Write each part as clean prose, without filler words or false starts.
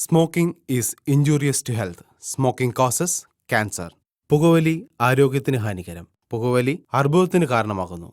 Smoking is injurious to health. Smoking causes cancer. പുകവലി ആരോഗ്യത്തിന് ഹാനികരം. പുകവലി അർബുദത്തിന് കാരണമാകുന്നു.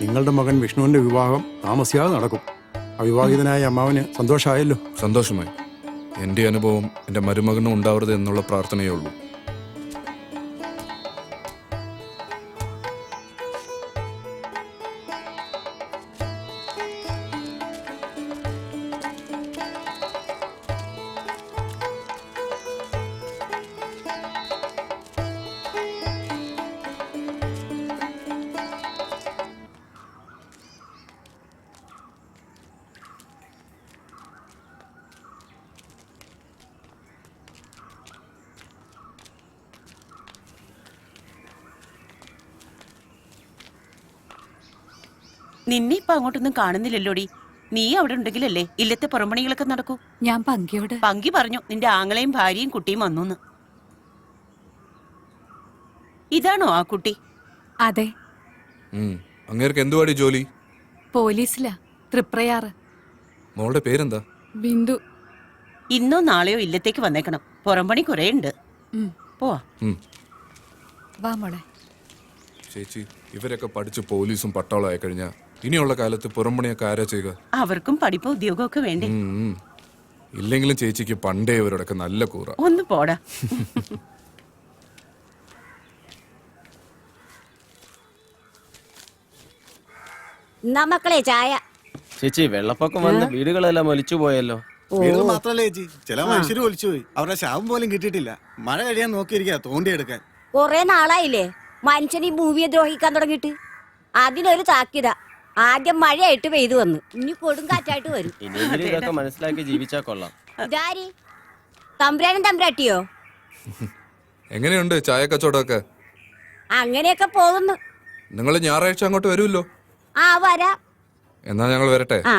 നിങ്ങളുടെ മകൻ വിഷ്ണുവിന്റെ വിവാഹം താമസിയാതെ നടക്കും. അവിവാഹിതനായ അമ്മാവന് സന്തോഷമായല്ലോ. സന്തോഷമായി. എൻ്റെ അനുഭവം എൻ്റെ മരുമകനും ഉണ്ടാവരുത് എന്നുള്ള പ്രാർത്ഥനയേ ഉള്ളൂ. നിന്നെ ഇപ്പൊ അങ്ങോട്ടൊന്നും കാണുന്നില്ലല്ലോടി. നീ അവിടെ ഉണ്ടെങ്കിലല്ലേ ഇല്ലത്തെ പുറംപണികളൊക്കെ നടക്കൂ. ഞാൻ പങ്കി പറഞ്ഞു നിന്റെ ആങ്ങളെയും ഭാര്യയും കുട്ടിയും വന്നു. ഇതാണോ ആ കുട്ടി? അതെ. അങ്ങേർക്ക് എന്തുവാടി ജോലി? പോലീസിലാ, തൃപ്രയാറ്. മോളുടെ പേരെന്താ? ബിന്ദു. ഇന്നോ നാളെയോ ഇല്ലത്തേക്ക് വന്നേക്കണം. പുറംപണി കുറേ ഉണ്ട്. പോവാ. വാ മോളെ. ചേച്ചി, ഇവരൊക്കെ പഠിച്ച് പോലീസും പട്ടാളം ആയി കഴിഞ്ഞാ ഇനിയുള്ള കാലത്ത് പുറംപണിയൊക്കെ ആരാ ചെയ്യുക? അവർക്കും പഠിപ്പോ ഉദ്യോഗമൊക്കെ വേണ്ടേ? ഇല്ലെങ്കിലും ചേച്ചിക്ക് പണ്ടേ ഇവരോടൊക്കെ നല്ല കൂറ. ഒന്ന് പോടാ. എന്നാ മക്കളെ ചായ. ചേച്ചി വെള്ളപ്പൊക്കം വന്ന് വീടുകളെല്ലാം ഒലിച്ചു പോയല്ലോ. വീടുകൾ മാത്രല്ല ചേച്ചി, ചില മനുഷ്യര് ഒലിച്ചുപോയി. അവരുടെ ശവം പോലും കിട്ടിയിട്ടില്ല. മഴ കഴിയാൻ നോക്കിയിരിക്കുക തോണ്ടിയെടുക്കാൻ. കൊറേ നാളായില്ലേ മനുഷ്യൻ ഈ ഭൂമിയെ ദ്രോഹിക്കാൻ തുടങ്ങിയിട്ട്. അതിനൊരു താക്കിയത. ആദ്യം മഴയായിട്ട് പെയ്തു വന്നു, ഇനി കൊടുങ്കാറ്റായിട്ട് വരും. ഇനിയെങ്കിലും ഇതൊക്കെ മനസ്സിലാക്കി ജീവിച്ചാ കൊള്ളാം. ഇതാരി തമ്പുരാനും തമ്പുരാട്ടിയോ? എങ്ങനെയുണ്ട് ചായ കച്ചവടമൊക്കെ? അങ്ങനെയൊക്കെ പോകുന്നു. നിങ്ങൾ ഞായറാഴ്ച അങ്ങോട്ട് വരുമല്ലോ. ആ വരാം. എന്നാ ഞങ്ങൾ വരട്ടെ. ആ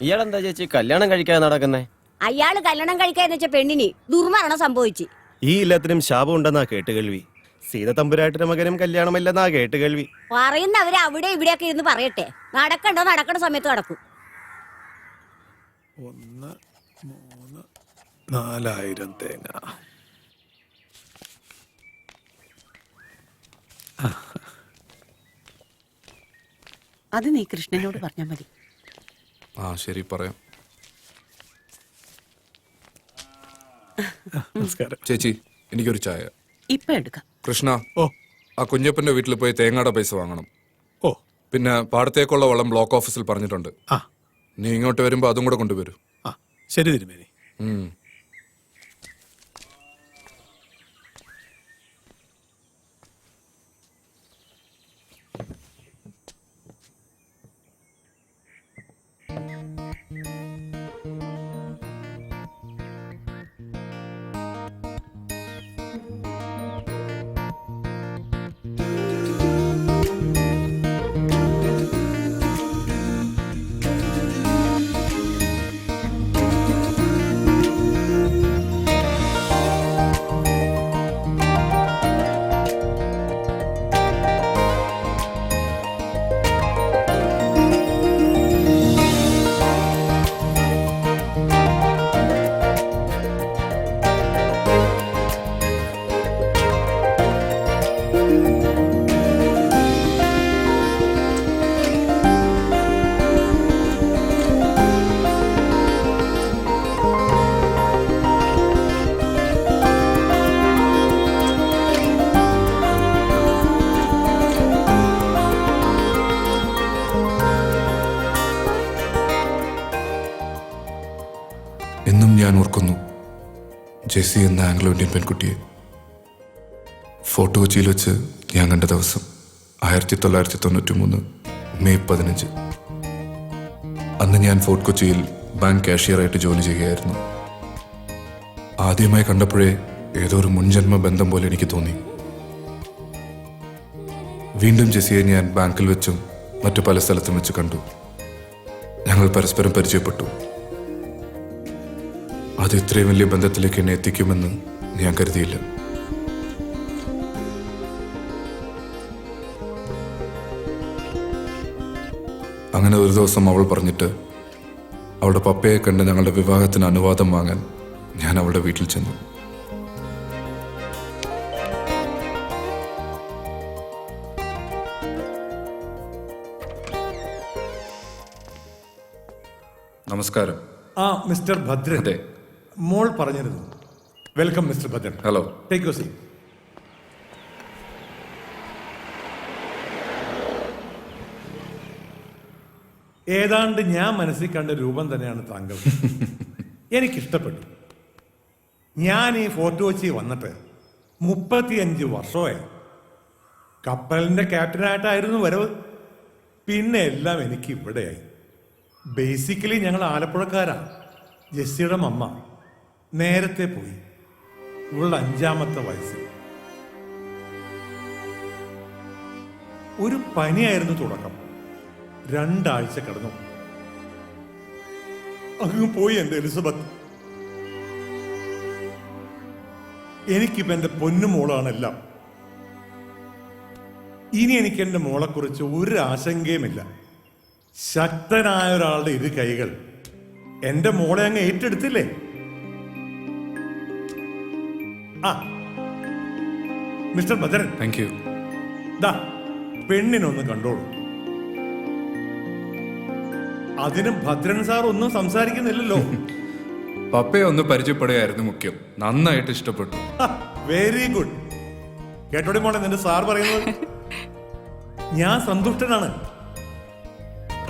ഇയാളെന്താ ചേച്ചി കല്യാണം കഴിക്കാൻ നടക്കുന്നേ? അയാള് കല്യാണം കഴിക്കാന്ന് വെച്ച പെണ്ണിന് ദുർമരണം സംഭവിച്ചു. ഈ ഇല്ലത്തിനും ശാപം ഉണ്ടെന്നാ കേട്ടുകേൾവി. സീത തമ്പുരാട്ടിന്റെ മകനും കല്യാണമില്ലെന്നാ കേട്ടുകേൾവി. പറയുന്നവര് അവിടെ ഇവിടെയൊക്കെ ഇരുന്ന് പറയട്ടെ. നടക്കണ്ടോ നടക്കണ സമയത്ത് നടക്കും. 1, 3, 4000 തേങ്ങ. അത് നീ കൃഷ്ണനോട് പറഞ്ഞാൽ മതി. ആ ശരി, പറയാം. നമസ്കാരം ചേച്ചി, എനിക്കൊരു ചായ. ഇപ്പൊ എടുക്കാം. കൃഷ്ണ, ഓ ആ കുഞ്ഞപ്പന്റെ വീട്ടിൽ പോയി തേങ്ങയുടെ പൈസ വാങ്ങണം. ഓ പിന്നെ പാടത്തേക്കുള്ള വളം ബ്ലോക്ക് ഓഫീസിൽ പറഞ്ഞിട്ടുണ്ട്. ആ നീ ഇങ്ങോട്ട് വരുമ്പോ അതും കൂടെ കൊണ്ടുവരൂ. ആ ശരി തിരുമേനി. ഉം. എന്നും ഞാൻ ഓർക്കുന്നു ജെസ്സി എന്ന ആംഗ്ലോ ഇന്ത്യൻ പെൺകുട്ടിയെ. ഫോർട്ട് കൊച്ചിയിൽ വെച്ച് ഞാൻ കണ്ട ദിവസം 1993 മെയ് 15. അന്ന് ഞാൻ ഫോർട്ട് കൊച്ചിയിൽ ബാങ്ക് കാഷ്യറായിട്ട് ജോലി ചെയ്യുകയായിരുന്നു. ആദ്യമായി കണ്ടപ്പോഴേ ഏതോ ഒരു മുൻജന്മ ബന്ധം പോലെ എനിക്ക് തോന്നി. വീണ്ടും ജെസ്സിയെ ഞാൻ ബാങ്കിൽ വെച്ചും മറ്റു പല സ്ഥലത്തും വെച്ച് കണ്ടു. ഞങ്ങൾ പരസ്പരം പരിചയപ്പെട്ടു. അത് ഇത്രയും വലിയ ബന്ധത്തിലേക്ക് എന്നെ എത്തിക്കുമെന്ന് ഞാൻ കരുതിയില്ല. അങ്ങനെ ഒരു ദിവസം അവൾ പറഞ്ഞിട്ട് അവളുടെ പപ്പയെ കണ്ട് ഞങ്ങളുടെ വിവാഹത്തിന് അനുവാദം വാങ്ങാൻ ഞാൻ അവളുടെ വീട്ടിൽ ചെന്നു. നമസ്കാരം. ആ മിസ്റ്റർ ഭദ്രൻ. അതെ. മോൾ പറഞ്ഞിരുന്നു. Welcome mister Bhadran. Hello. Take your seat. ഏതാണ്ട് ഞാൻ മനസ്സിൽ കണ്ട രൂപം തന്നെയാണ് താങ്കൾ. എനിക്കിഷ്ടപ്പെട്ടു. ഞാൻ ഈ ഫോർട്ട് കൊച്ചി വന്നിട്ട് 35 വർഷമായി. കപ്പലിന്റെ ക്യാപ്റ്റനായിട്ടായിരുന്നു വരവ്. പിന്നെ എല്ലാം എനിക്ക് ഇവിടെയായി. ബേസിക്കലി ഞങ്ങൾ ആലപ്പുഴക്കാരാ. ജെസ്സിയുടെ മമ്മ നേരത്തെ പോയി, ഇവളുടെ 5ാമത്തെ വയസ്സിൽ. ഒരു പനിയായിരുന്നു തുടക്കം. 2 ആഴ്ച കിടന്നു. അങ്ങ് പോയി എന്റെ എലിസബത്ത്. എനിക്കിപ്പോ എന്റെ പൊന്നുമോളാണെല്ലാം. ഇനി എനിക്ക് എന്റെ മോളെക്കുറിച്ച് ഒരു ആശങ്കയുമില്ല. ശക്തനായ ഒരാളുടെ 2 കൈകൾ എന്റെ മോളെ അങ്ങ് ഏറ്റെടുത്തില്ലേ? ആ മിസ്റ്റർ ഭദ്രൻ, താങ്ക് യു. ദാ പെണ്ണിനൊന്ന് കണ്ടോളൂ. അതിന് ഭദ്രൻ സാർ ഒന്നും സംസാരിക്കുന്നില്ലല്ലോ. പപ്പയെ ഒന്ന് പരിചയപ്പെടുകയായിരുന്നു മുഖ്യം. നന്നായിട്ട് ഇഷ്ടപ്പെട്ടു. Very good. കേട്ടോടി മോളെ നിന്റെ സാർ പറയുന്നത്. ഞാൻ സന്തുഷ്ടനാണ്.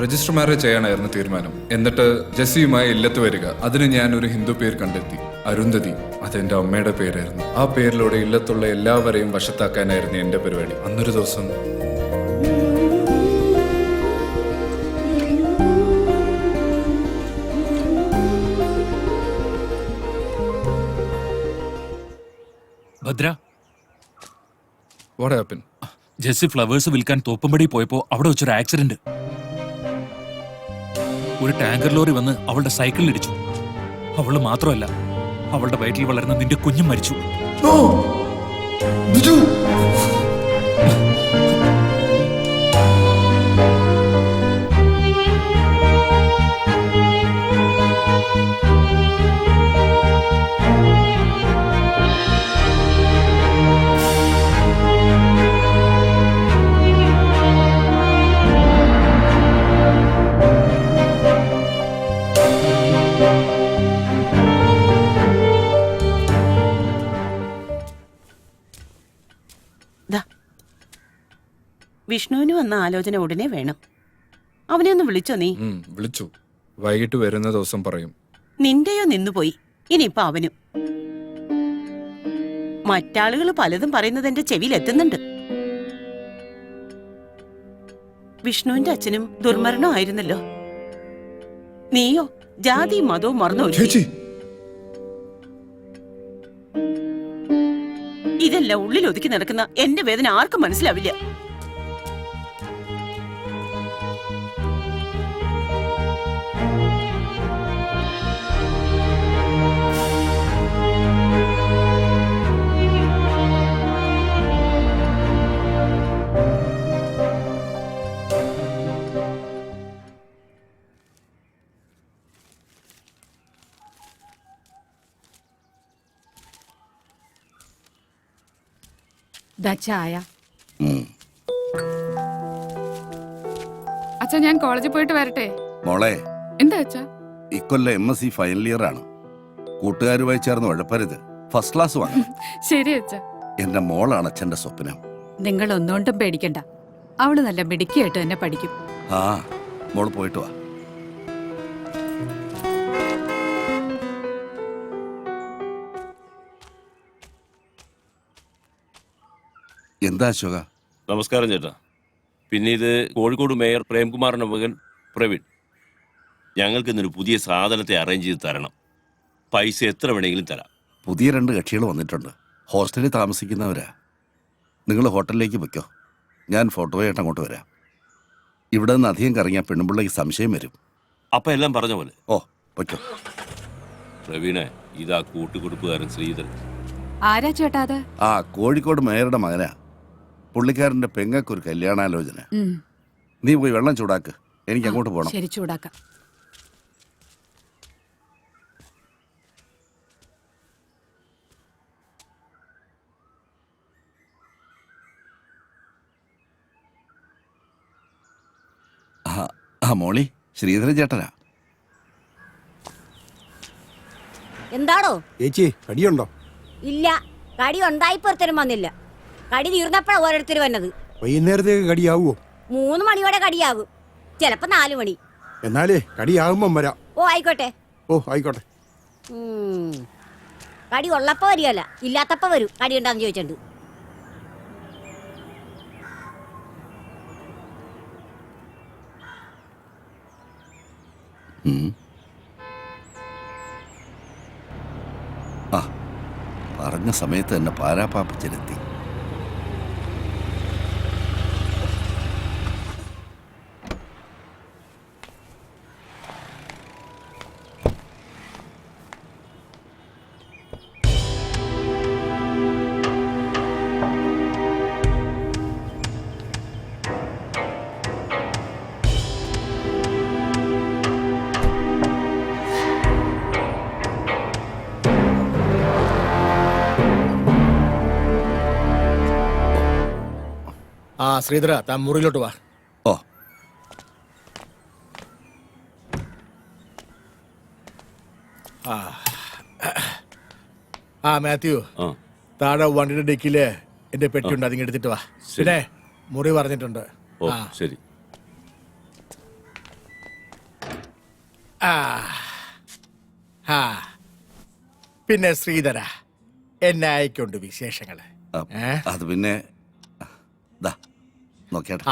രജിസ്റ്റർ മാരേജ് ചെയ്യാനായിരുന്നു തീരുമാനം. എന്നിട്ട് ജെസ്സിയുമായി ഇല്ലത്ത് വരിക. അതിന് ഞാൻ ഒരു ഹിന്ദു പേര് കണ്ടെത്തി, അരുന്ധതി. അതെന്റെ അമ്മയുടെ പേരായിരുന്നു. ആ പേരിലൂടെ ഇല്ലത്തുള്ള എല്ലാവരെയും വശത്താക്കാനായിരുന്നു എന്റെ പരിപാടി. അന്നൊരു ദിവസം Bhadra, what happen? Jessy flowers വിൽക്കാൻ തോപ്പുംപടി പോയപ്പോ അവിടെ വെച്ചൊരു ആക്സിഡന്റ്. ഒരു ടാങ്കർ ലോറി വന്ന് അവളുടെ സൈക്കിളിൽ ഇടിച്ചു. അവള് മാത്രമല്ല, അവളുടെ വയറ്റിൽ വളർന്ന നിന്റെ കുഞ്ഞും മരിച്ചു. വിഷ്ണുവിന് വന്ന ആലോചന ഉടനെ വേണം. അവനെ ഒന്ന് വിളിച്ചോ നീ? വിളിച്ചു. വൈകിട്ട് വരുന്ന ദിവസം പറയും. നിന്റെയോ നിന്നുപോയി, ഇനിയിപ്പൊ അവനും. മറ്റാളുകൾ പലതും പറയുന്നത് എന്റെ ചെവിയിൽ എത്തുന്നുണ്ട്. വിഷ്ണുവിന്റെ അച്ഛനും ദുർമരണമായിരുന്നല്ലോ. നീയോ ജാതിയും മതവും മറന്നു. ഇതെല്ലാം ഉള്ളിൽ ഒതുക്കി നടക്കുന്ന എന്റെ വേദന ആർക്കും മനസ്സിലാവില്ല. ചായ. അച്ഛാ, ഞാൻ കോളേജിൽ പോയിട്ട് വരട്ടെ. മോളെ, എന്താ അച്ഛാ? ഇക്കൊല്ലം MSc ഫൈനൽ ഇയർ ആണ്. കൂട്ടുകാരുമായി ചേർന്ന് ഉഴപ്പരുത്. ഫസ്റ്റ് ക്ലാസ് വാങ്ങും. ശരി അച്ഛാ. എന്റെ മോളാണ് അച്ഛന്റെ സ്വപ്നം. നിങ്ങൾ ഒന്നുകൊണ്ടും പേടിക്കണ്ട, അവള് നല്ല മിടുക്കിയായിട്ട് തന്നെ പഠിക്കും. ആ, മോള് പോയിട്ട് വാ. എന്താ അശോക? നമസ്കാരം ചേട്ടാ. പിന്നെ ഇത് കോഴിക്കോട് മേയർ പ്രേംകുമാറിന്റെ മകൻ പ്രവീൺ. ഞങ്ങൾക്ക് ഇന്നൊരു പുതിയ സാധനത്തെ അറേഞ്ച് ചെയ്ത് തരണം. പൈസ എത്ര വേണമെങ്കിലും തരാം. പുതിയ 2 കക്ഷികൾ വന്നിട്ടുണ്ട്. ഹോസ്റ്റലിൽ താമസിക്കുന്നവരാ. നിങ്ങൾ ഹോട്ടലിലേക്ക് വെക്കോ, ഞാൻ ഫോട്ടോയായിട്ട് അങ്ങോട്ട് വരാം. ഇവിടെ നിന്ന് അധികം കറങ്ങിയാൽ പെണ്ണുപിള്ളയ്ക്ക് സംശയം വരും. അപ്പൊ എല്ലാം പറഞ്ഞ പോലെ. ഓ, വെക്കോ. പ്രവീണെ, ഇതാ കൂട്ടുകുടുപ്പുകാരൻ ശ്രീധരൻ. ആരാ ചേട്ടാ അത്? ആ, കോഴിക്കോട് മേയറുടെ മകനാ. പുള്ളിക്കാരന്റെ പെങ്ങൾക്കൊരു കല്യാണാലോചന. നീ പോയി വെള്ളം ചൂടാക്ക്, എനിക്ക് അങ്ങോട്ട് പോകണം. ശരി, ചൂടാക്കാം. ആ മോളി, ശ്രീധരൻ ചേട്ടനാ. എന്താണോ ചേച്ചി, കടിയുണ്ടോ? ഇല്ല, കടി ഉണ്ടായിപ്പൊരുത്തരും വന്നില്ല. കടി തീർന്നപ്പോഴാ ഓരോരുത്തർ വന്നത്. വൈകുന്നേരത്തേക്ക് കടിയാവുമോ? 3 മണിയോടെ കടിയാകും, ചിലപ്പോ 4 മണി. എന്നാലേ കടിയാകുമ്പം വരാം. ഓ ആയിക്കോട്ടെ. ഓ ആയിക്കോട്ടെ. കടി ഉള്ളപ്പോ വരികയല്ല, ഇല്ലാത്തപ്പോ വരും. കടി ഉണ്ടാന്ന് ചോദിച്ചിട്ടുണ്ട്. ആ, പറഞ്ഞ സമയത്ത് തന്നെ പാരാപ്പാപ്പിച്ചിലെത്തി. ആ ശ്രീധര, താൻ മുറിയിലോട്ട് വാ. ഓ, ആ മാത്യു, താഴെ വണ്ടിയുടെ ഡെക്കില് എന്റെ പെട്ടിയുണ്ട്, അതിങ്ങ് എടുത്തിട്ട് വാ. പിന്നെ മുറി പറഞ്ഞിട്ടുണ്ട്. ഓ ശരി. പിന്നെ ശ്രീധര എന്നെ അയക്കൊണ്ട് വിശേഷങ്ങള്. അത് പിന്നെ ദാ നോക്കിയാട്ടെ.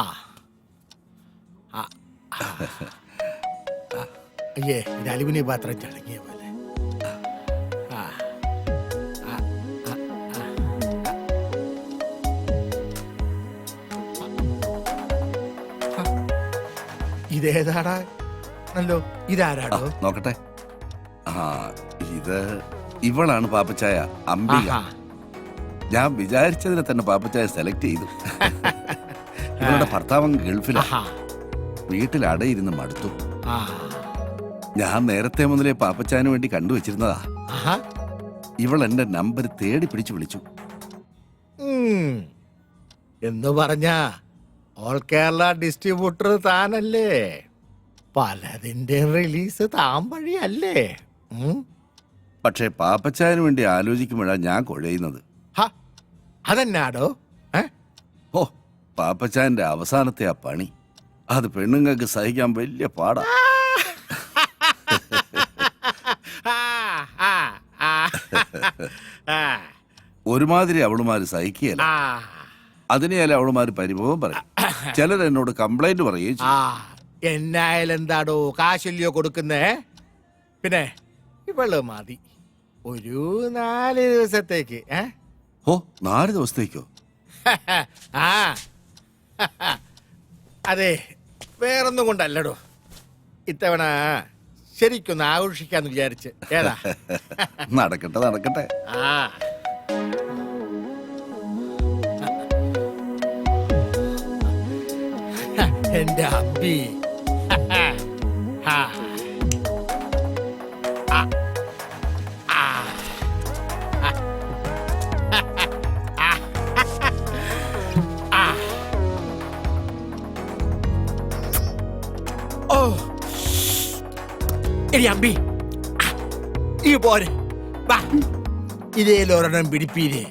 അയ്യേ ഇത് അലുമിനിയം പാത്രം ചടങ്ങിയ പോലെ. ഇതേതാടാ? അല്ലോ ഇതാരാടോ? നോക്കട്ടെ. ഇത് ഇവളാണ് പാപ്പച്ചായ, അംബിക. ഞാൻ വിചാരിച്ചതിനെ തന്നെ പാപ്പച്ചായ സെലക്ട് ചെയ്തു. ഇവളുടെ ഭർത്താവ് ഗൾഫിലാ. വീട്ടിൽ അടയിരുന്ന് മടുത്തു. ഞാൻ നേരത്തെ മുതലേ പാപ്പച്ചായന് വേണ്ടി കണ്ടുവച്ചിരുന്നതാ. ഇവൾ എന്റെ നമ്പർ തേടി പിടിച്ചു വിളിച്ചു. എന്ന് പറഞ്ഞ ഓൾ കേരള ഡിസ്ട്രിബ്യൂട്ടർ താനല്ലേ? പലതിന്റെ റിലീസ് താൻ വഴിയല്ലേ? പക്ഷേ പാപ്പച്ചായന് വേണ്ടി ആലോചിക്കുമ്പോഴാണ് ഞാൻ കുഴയുന്നത്. അതെന്നാടോ? ഓ, പാപ്പച്ചായന്റെ അവസാനത്തെ ആ പണി അത് പെണ്ണുങ്ങൾക്ക് സഹിക്കാൻ വലിയ പാടാ. ഒരുമാതിരി അവളുമാര് സഹിക്കുകയല്ല. അതിനെയല്ല അവളുമാര് പരിഭവം പറയും. ചിലർ എന്നോട് കംപ്ലൈന്റ് പറയുകയും ചെയ്യും. എന്നായാലും എന്താടോ കാശല്യോ കൊടുക്കുന്നേ? പിന്നെ ഇവള് മതി ഒരു 4 ദിവസത്തേക്ക്. ഓ, 4 ദിവസത്തേക്കോ? അതെ, വേറൊന്നും കൊണ്ടല്ലടോ. ഇത്തവണ ശരിക്കൊന്ന് ആഘോഷിക്കാന്ന് വിചാരിച്ച്. ഏതാ? നടക്കട്ടെ നടക്കട്ടെ. എന്റെ അമ്പി. എടി അമ്പി, ഈ പോരെ വാ, ഇതേലൊരെണ്ണം പിടിപ്പീരേ.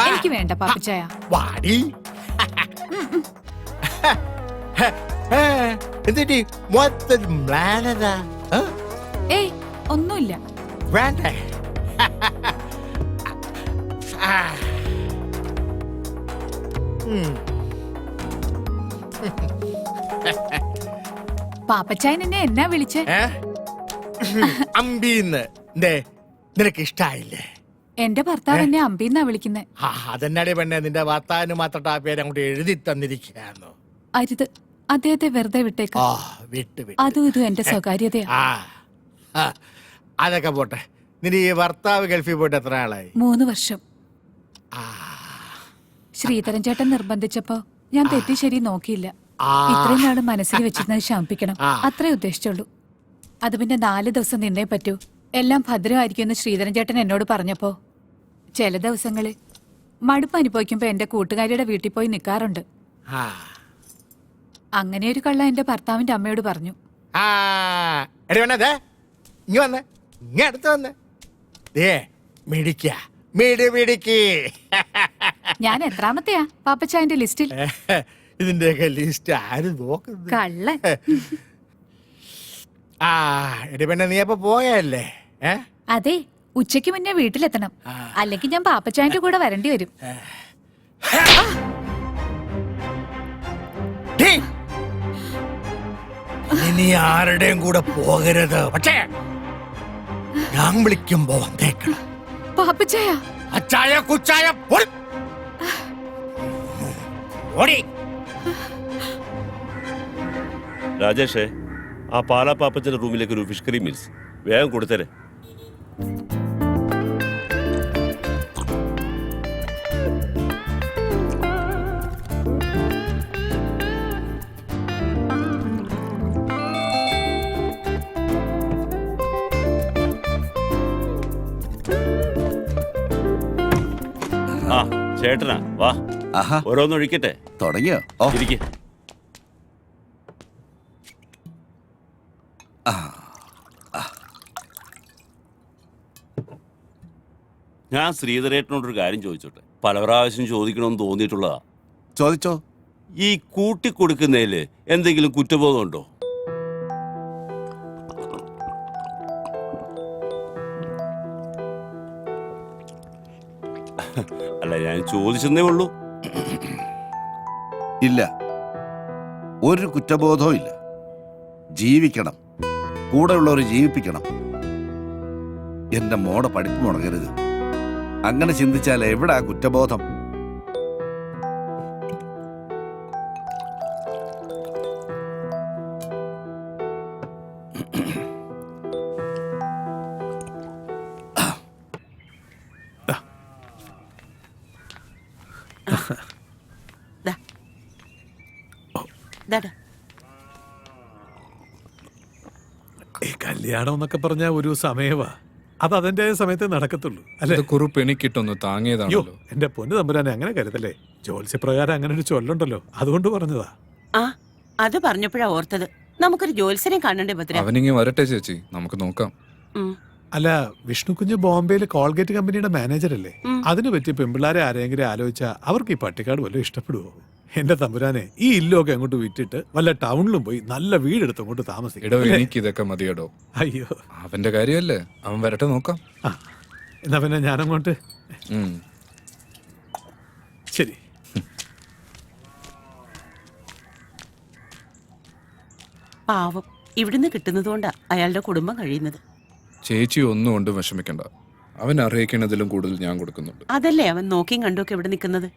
എനിക്ക് വേണ്ട പാപ്പച്ചായ. വാടി. എന്നിട്ട് മൊത്തം പ്ലാനതാ? ഏയ് ഒന്നുമില്ല. വേണ്ടേ? പാപ്പച്ചായൻ എന്നെ എന്നാ വിളിച്ചേ? അമ്പീന്ന്. നിനക്ക് ഇഷ്ടായില്ലേ? എന്റെ ഭർത്താവ് എന്നെ അമ്പീന്നാ വിളിക്കുന്നേ. അതെന്നാടി പെണ്ണെ, നിന്റെ വാർത്താവിന് മാത്രം ആ പേര് അങ്ങോട്ട് എഴുതി തന്നിരിക്കുകയാണോ? അരുത്, അദ്ദേഹത്തെ വെറുതെ വിട്ടേക്ക. അതും ഇതും എന്റെ സ്വകാര്യതയാ. അതൊക്കെ പോട്ടെ. നിന്റെ ഈ ഭർത്താവ് ഗൾഫിൽ പോയിട്ട് എത്ര ആളായി? 3 വർഷം. ശ്രീധരൻ ചേട്ടൻ നിർബന്ധിച്ചപ്പോ ഞാൻ തെറ്റി ശരി നോക്കിയില്ല. ഇത്രയും നാള് മനസ്സിൽ വെച്ചിരുന്നത് ശമിപ്പിക്കണം, അത്രേ ഉദ്ദേശിച്ചുള്ളൂ. അത് പിന്നെ 4 ദിവസം നിന്നേ പറ്റൂ. എല്ലാം ഭദ്രമായിരിക്കുമെന്ന് ശ്രീധരൻ ചേട്ടൻ എന്നോട് പറഞ്ഞപ്പോ ചില ദിവസങ്ങളിൽ മടുപ്പ് അനുഭവിക്കുമ്പോ എന്റെ കൂട്ടുകാരിയുടെ വീട്ടിൽ പോയി നിൽക്കാറുണ്ട്. അങ്ങനെ ഒരു കള്ള എന്റെ ഭർത്താവിന്റെ അമ്മയോട് പറഞ്ഞു. ഞാൻ എത്രാമത്തെയാ പാപ്പച്ചായന്റെ ലിസ്റ്റിൽ? ഇതിന്റെയൊക്കെ ലിസ്റ്റ് ആര് നോക്കുന്നത്? കള്ളൻ. പെണ്ണെ, നീ അപ്പൊ പോയല്ലേ? അതെ, ഉച്ചയ്ക്ക് മുന്നേ വീട്ടിലെത്തണം, അല്ലെങ്കിൽ ഞാൻ പാപ്പച്ചായന്റെ കൂടെ വരേണ്ടി വരും. ഇനി ആരുടെയും കൂടെ പോകരുത്. പക്ഷേ ഞാൻ വിളിക്കുമ്പോ വന്നേക്കണം. പാപ്പച്ചായ, അച്ചായ കുച്ചായ ഓടി. രാജേഷേ, ആ പാലാ പാപ്പച്ചന്റെ റൂമിലേക്ക് ഒരു ഫിഷ് കറി മീൽസ് വേഗം കൊടുത്തരെ. ആ ചേട്ടനാ, വാ. ഓരോന്നൊഴിക്കട്ടെ. തുടങ്ങിയോ? ഇരിക്കെ. ഞാൻ ശ്രീധരേട്ടനോടൊരു കാര്യം ചോദിച്ചോട്ടെ? പല പ്രാവശ്യം ചോദിക്കണമെന്ന് തോന്നിയിട്ടുള്ളതാ. ചോദിച്ചോ. ഈ കൂട്ടിക്കൊടുക്കുന്നതിൽ എന്തെങ്കിലും കുറ്റബോധമുണ്ടോ? അല്ല, ഞാൻ ചോദിച്ചെന്നേ ഉള്ളൂ. ഇല്ല, ഒരു കുറ്റബോധവും ഇല്ല. ജീവിക്കണം, കൂടെയുള്ളവർ ജീവിപ്പിക്കണം. എന്റെ മോടെ പഠിപ്പ് മുടങ്ങരുത്. അങ്ങനെ ചിന്തിച്ചാൽ എവിടാ കുറ്റബോധം? ദാ. ദാടാ. ഈ കല്യാണം എന്നൊക്കെ പറഞ്ഞ ഒരു സമയവാ, അത് അതിന്റെ സമയത്ത് നടക്കത്തുള്ളൂ അല്ലെ? കുറിപ്പ് എനിക്കിട്ടൊന്ന് അയ്യോ, താങ്ങിയതാണല്ലോ. എന്റെ പൊന്നു തമ്പുരാനെ അങ്ങനെ കരുതല്ലേ. ജ്യോത്സ്യപ്രകാരം അങ്ങനെ ഒരു ചൊല്ലുണ്ടല്ലോ, അതുകൊണ്ട് പറഞ്ഞതാ. ആ അത് പറഞ്ഞപ്പോഴാ ഓർത്തത്. നമുക്കൊരു ജോത്സ്യനെ കാണണ്ടേ ഭദ്ര? അവനിങ്ങി വരട്ടെ ചേച്ചി, നമുക്ക് നോക്കാം. ഉം. അല്ല, വിഷ്ണു കുഞ്ഞ് ബോംബെയിൽ കോൾഗേറ്റ് കമ്പനിയുടെ മാനേജർ അല്ലേ? ഉം. അതിന് പറ്റിയ പെമ്പിള്ളാരെ ആരെങ്കിലും ആലോചിച്ചാ അവർക്ക് ഈ പട്ടിക്കാട് വല്ലതും ഇഷ്ടപ്പെടുവോ? എന്റെ തമ്പുരാനെ, ഈ ഇല്ലൊക്കെ അങ്ങോട്ട് വിറ്റിട്ട് വല്ല ടൗണിലും പോയി നല്ല വീടെടുത്ത് അങ്ങോട്ട് താമസിക്കും. എടോ, എനിക്ക് ഇതൊക്കെ മതിയടോ. അയ്യോ, അവന്റെ കാര്യമല്ലേ, അവൻ വരട്ടെ നോക്കാം. ആ എന്നാ പിന്നെ ഞാനങ്ങോട്ട്. ഉം. ശരി. പാവം, ഇവിടുന്ന് കിട്ടുന്നതുകൊണ്ടാ അയാളുടെ കുടുംബം കഴിയുന്നത്. ചേച്ചി ഒന്നും കൊണ്ടും വിഷമിക്കണ്ട. അവൻ അറിയിക്കണതിലും കൂടുതൽ ഞാൻ കൊടുക്കുന്നുണ്ട്. അതല്ലേ അവൻ നോക്കിയും കണ്ടുമൊക്കെ ഇവിടെ നിൽക്കുന്നത്.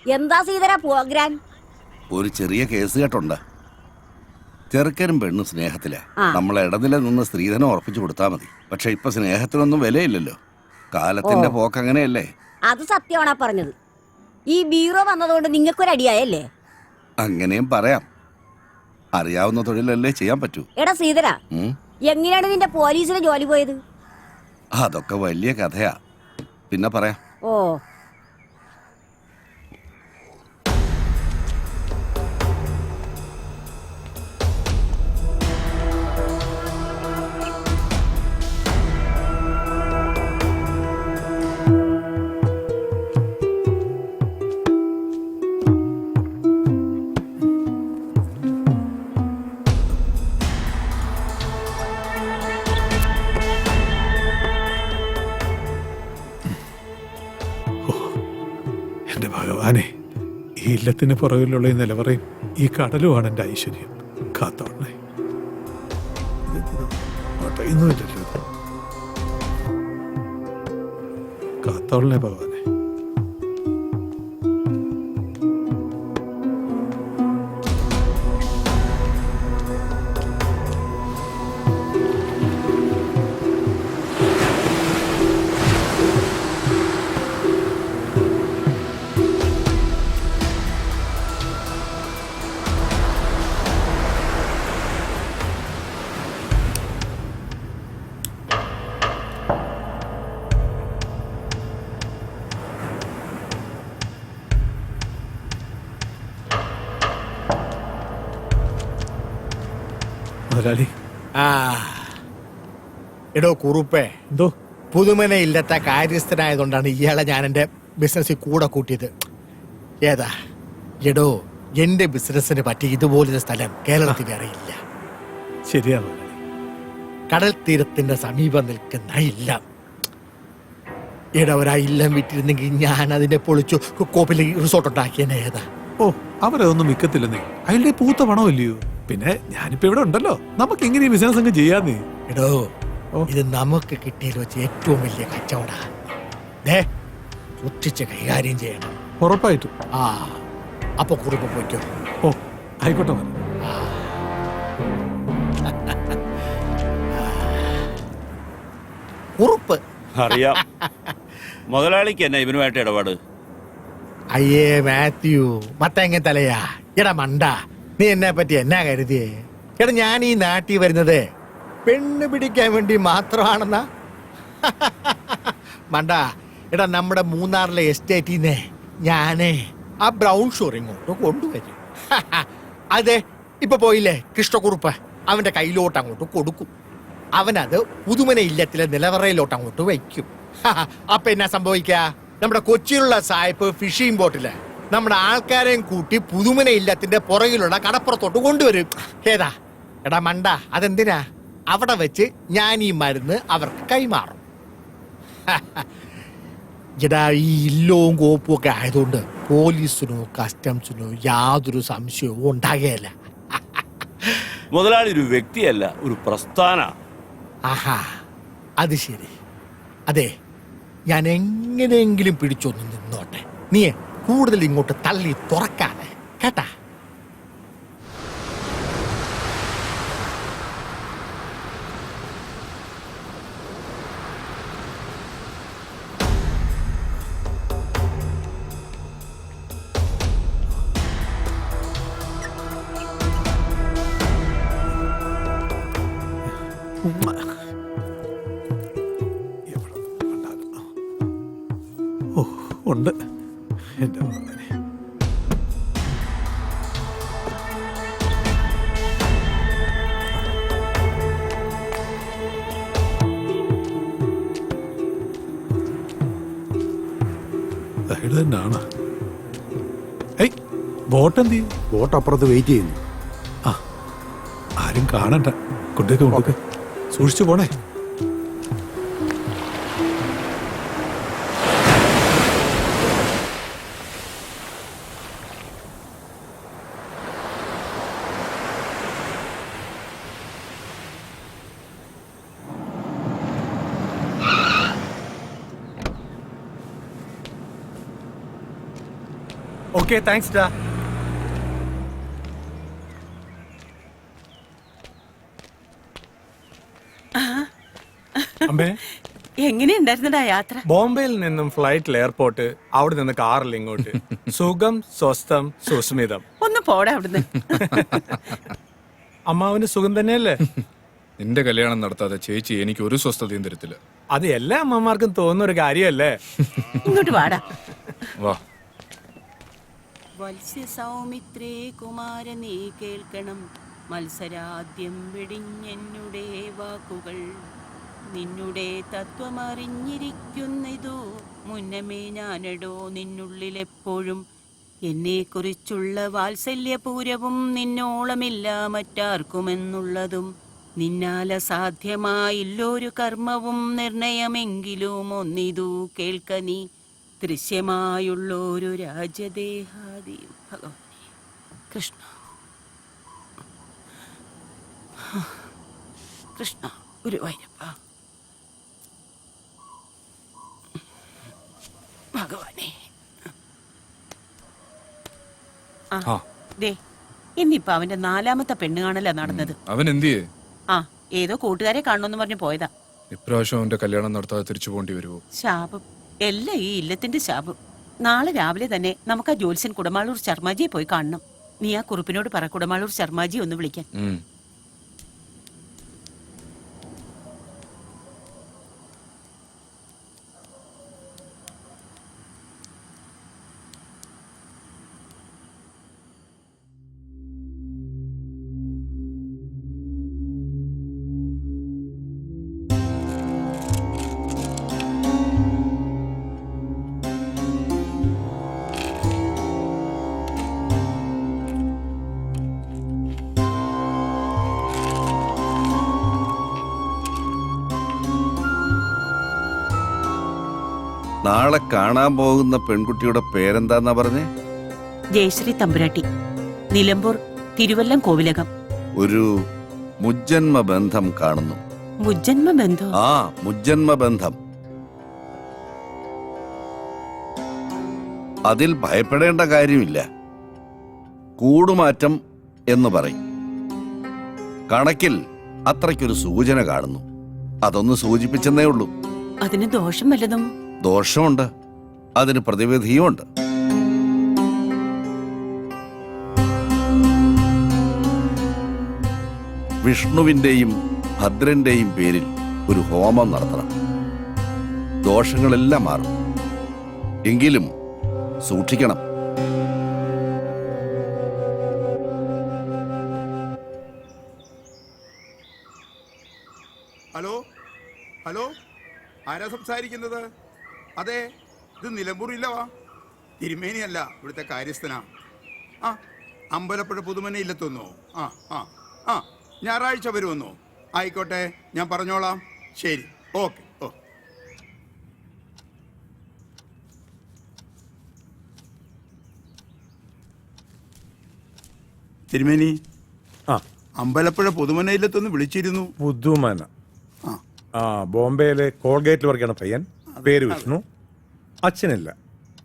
എന്താ സീതര പ്രോഗ്രാം? ഒരു ചെറിയ കേസ് കേട്ടുണ്ട്. ചെറുക്കനും പെണ്ണും സ്നേഹത്തിലാ. ആ. നമ്മൾ ഇടനില നിന്ന് സ്ത്രീധനം ഉറപ്പിച്ചു കൊടുത്താൽ മതി. പക്ഷെ ഇപ്പൊ സ്നേഹത്തിനൊന്നും വിലയില്ലല്ലോ. കാലത്തിന്റെ പോക്ക് അങ്ങനെയല്ലേ? അത് സത്യമാണാ പറഞ്ഞത്. ഈ ബീറോ വന്നതുകൊണ്ട് നിങ്ങൾക്കൊരടിയായല്ലേ? അങ്ങനെയും പറയാം. അറിയാവുന്ന തൊഴിലല്ലേ ചെയ്യാൻ പറ്റൂ. എടാ സീതര, ഉം. എങ്ങനെയാണ് നിന്റെ പോലീസിന് ജോലി പോയത്? അതൊക്കെ വലിയ കഥയാ, പിന്നെ പറയാം. ഓ, എന്റെ ഭഗവാനെ, ഈ ഇല്ലത്തിന് പുറകിലുള്ള ഈ നിലവറയും ഈ കടലുമാണ് എന്റെ ഐശ്വര്യം. കാത്തോളണേ. പറയുന്നുമില്ലല്ലോ, കാത്തോളണേ ഭഗവാനെ. മുതലാളി. എടോ കുറുപ്പേ, എന്തോ പുതുമന ഇല്ലാത്ത കാര്യസ്ഥനായതുകൊണ്ടാണ് ഇയാളെ ഞാൻ എൻ്റെ ബിസിനസ്സിൽ കൂടെ കൂട്ടിയത്. ഏതാ എടോ, എന്റെ ബിസിനസ്സിന് പറ്റി ഇതുപോലൊരു സ്ഥലം കേരളത്തിൽ വേറെ ഇല്ല. ശരിയാ മുതലാളി. കടൽ തീരത്തിന്റെ സമീപം നിൽക്കുന്ന ഇല്ലം. എടാ, ഒരാ ഇല്ലം വിറ്റിരുന്നെങ്കിൽ ഞാൻ അതിനെ പൊളിച്ചു കോപ്പിൽ റിസോർട്ട് ഉണ്ടാക്കിയനെ. ഏതാ? ഓ, അവരതൊന്നും വിൽക്കത്തില്ലെന്നേ. അയാളുടെ പൂത്ത പണമല്ലയോ. പിന്നെ ഞാനിപ്പോ ഇവിടെ ഉണ്ടല്ലോ, നമുക്ക് എങ്ങനെ ഈ ബിസിനസ് അങ്ങ് ചെയ്യാന്നേ. എടോ, ഇത് നമുക്ക് കിട്ടിയതിൽ വെച്ച് ഏറ്റവും വലിയ കച്ചവടാ. സൂക്ഷിച്ച് കൈകാര്യം ചെയ്യണം. ഉറപ്പായിട്ടും. ആ, അപ്പൊ കുറിപ്പ് പോയിക്കോ. ഓ ആയിക്കോട്ടെ മോനെ. കുറുപ്പ്. അറിയാം. മുതലാളിക്ക് എന്നാ ഇവനുമായിട്ട് ഇടപാട്? അയ്യേ മാത്യു, മത്തങ്ങ തലയാ. എടാ മണ്ട, നീ എന്നെ പറ്റി എന്നാ കരുതിയേ? എടാ ഞാൻ ഈ നാട്ടിൽ വരുന്നത് പെണ്ണ് പിടിക്കാൻ വേണ്ടി മാത്രമാണെന്നാ? മണ്ട, എടാ നമ്മുടെ മൂന്നാറിലെ എസ്റ്റേറ്റിന്നെ ഞാനേ ആ ബ്രൗൺ ഷുഗർ ഇങ്ങോട്ട് കൊണ്ടുവരും. അതെ, ഇപ്പൊ പോയില്ലേ കൃഷ്ണക്കുറുപ്പ്, അവന്റെ കയ്യിലോട്ട് അങ്ങോട്ട് കൊടുക്കും. അവനത് പുതുമന ഇല്ലത്തിലെ നിലവറയിലോട്ട് അങ്ങോട്ട് വയ്ക്കും. അപ്പൊ എന്നാ സംഭവിക്ക? നമ്മുടെ കൊച്ചിയിലുള്ള സായിപ്പ് ഫിഷിംഗ് ബോട്ടില് നമ്മുടെ ആൾക്കാരെയും കൂട്ടി പുതുമന ഇല്ലത്തിന്റെ പുറകിലുള്ള കടപ്പുറത്തോട്ട് കൊണ്ടുവരും. ഏതാ എടാ മണ്ട, അതെന്തിനാ? അവിടെ വെച്ച് ഞാൻ ഈ മരുന്ന് അവർക്ക് കൈമാറും. എടാ ഈ ഇല്ലവും കോപ്പും ഒക്കെ ആയതുകൊണ്ട് പോലീസിനോ കസ്റ്റംസിനോ യാതൊരു സംശയവും ഉണ്ടാകുകയല്ല. മുതലാളി ഒരു വ്യക്തിയല്ല, ഒരു പ്രസ്ഥാന. ആഹാ, അത് ശരി. അതെ, ഞാൻ എങ്ങനെയെങ്കിലും പിടിച്ചൊന്ന് നിന്നോട്ടെ. നീ കൂടുതൽ ഇങ്ങോട്ട് തള്ളി തുറക്കാതെ കേട്ടാ. ഓ ഉണ്ട് എൻ്റെ മോനെ. ഇത് തന്നെയാണ്. ഏയ് ബോട്ട് എന്ത് ചെയ്യും? ബോട്ട് അപ്പുറത്ത് വെയിറ്റ് ചെയ്യുന്നു. ആ ആരും കാണണ്ട. കൊണ്ടേക്ക് കൊണ്ടേക്ക് സൂക്ഷിച്ചു പോണേ. ഓക്കെ, താങ്ക്സ് ഡാ. അമ്മേ, എങ്ങനെയുണ്ടായിരുന്നടാ യാത്ര? ബോംബെയിൽ നിന്നും ഫ്ലൈറ്റിൽ എയർപോർട്ട്, അവിടെ നിന്ന് കാറിൽ ഇങ്ങോട്ട്. സുഖം, സ്വസ്ഥം, സുസ്മിതം. ഒന്ന് പോടാ അവിടുന്ന്. അമ്മാവന് സുഖം തന്നെയല്ലേ? നിന്റെ കല്യാണം നടത്താതെ ചേച്ചി എനിക്ക് ഒരു സ്വസ്ഥതയും തരത്തില്ല. അത് എല്ലാ അമ്മമാർക്കും തോന്നുന്ന ഒരു കാര്യമല്ലേ? ഇങ്ങോട്ട് വാടാ. വാ. വത്സ്യ സൗമിത്രേ കുമാരനീ കേൾക്കണം, മത്സരാദ്യം വെടിഞ്ഞെന്നുടെ വാക്കുകൾ. നിന്നുടെ തത്വമറിഞ്ഞിരിക്കുന്നിതു മുന്നമേ ഞാനടോ നിന്നുള്ളിലെപ്പോഴും. എന്നെക്കുറിച്ചുള്ള വാത്സല്യപൂരവും നിന്നോളമില്ല മറ്റാർക്കുമെന്നുള്ളതും. നിന്നാല സാധ്യമായില്ലൊരു കർമ്മവും നിർണയമെങ്കിലും ഒന്നിതു കേൾക്ക നീ. ദൃശ്യമായുള്ളൊരു രാജ്യദേഹാദി. ഭഗവാനെ കൃഷ്ണ കൃഷ്ണ ഗുരുവായൂരപ്പ ഭഗവാനെ. ആ ദേ, ഇന്നിപ്പോ അവന്റെ 4ാമത്തെ പെണ്ണ് കാണല നടന്നത്. അവൻ എന്തിയേ? ആ, ഏതോ കൂട്ടുകാരെ കാണണമെന്ന് പറഞ്ഞ് പോയതാ. ഇപ്രാവശ്യം അവന്റെ കല്യാണം നടത്താതെ തിരിച്ചു പോകേണ്ടി വരുമോ? ശാപം, എല്ലാം ഈ ഇല്ലത്തിന്റെ ശാപം. നാളെ രാവിലെ തന്നെ നമുക്ക് ആ ജോത്സ്യൻ കുടമാളൂർ ശർമാജിയെ പോയി കാണണം. നീ ആ കുറുപ്പിനോട് പറ കുടമാളൂർ ശർമാജി ഒന്ന് വിളിക്കാൻ. നാളെ കാണാൻ പോകുന്ന പെൺകുട്ടിയുടെ പേരെന്താന്നാ പറഞ്ഞേ? ജയശ്രീ തമ്പുരാട്ടി, നിലമ്പൂർ തിരുവല്ലം കോവിലകം. ഒരു മുജ്ജന്മ ബന്ധം കാണുന്നു. മുജ്ജന്മ ബന്ധം? ആ, മുജ്ജന്മ ബന്ധം. അതിൽ ഭയപ്പെടേണ്ട കാര്യമില്ല. കൂടുമാറ്റം എന്ന് പറയും. കണക്കിൽ അത്രയ്ക്കൊരു സൂചന കാണുന്നു. അതൊന്ന് സൂചിപ്പിച്ചെന്നേ ഉള്ളൂ. അതിന് ദോഷം വല്ലതും? ദോഷമുണ്ട്, അതിന് പ്രതിവിധിയുമുണ്ട്. വിഷ്ണുവിന്റെയും ഭദ്രന്റെയും പേരിൽ ഒരു ഹോമം നടത്തണം. ദോഷങ്ങളെല്ലാം മാറും. എങ്കിലും സൂക്ഷിക്കണം. ഹലോ ഹലോ, ആരാ സംസാരിക്കുന്നത്? അതെ, ഇത് നിലമ്പൂരില്ലവാ. തിരുമേനിയല്ല, ഇവിടുത്തെ കാര്യസ്ഥനാ. ആ, അമ്പലപ്പുഴ പുതുമന ഇല്ലെത്തുന്നോ? ആ ആ ആ, ഞായറാഴ്ച വരുമെന്നോ? ആയിക്കോട്ടെ, ഞാൻ പറഞ്ഞോളാം. ശരി, ഓക്കെ. ഓ, തിരുമേനി, ആ, അമ്പലപ്പുഴ പുതുമനയിലെത്തൊന്ന് വിളിച്ചിരുന്നു. പുതുമന. ആ. ആ, ബോംബെയിലെ കോൾഗേറ്റിൽ വർക്കാണ് പയ്യൻ. പേര് വിഷ്ണു. അച്ഛനില്ല,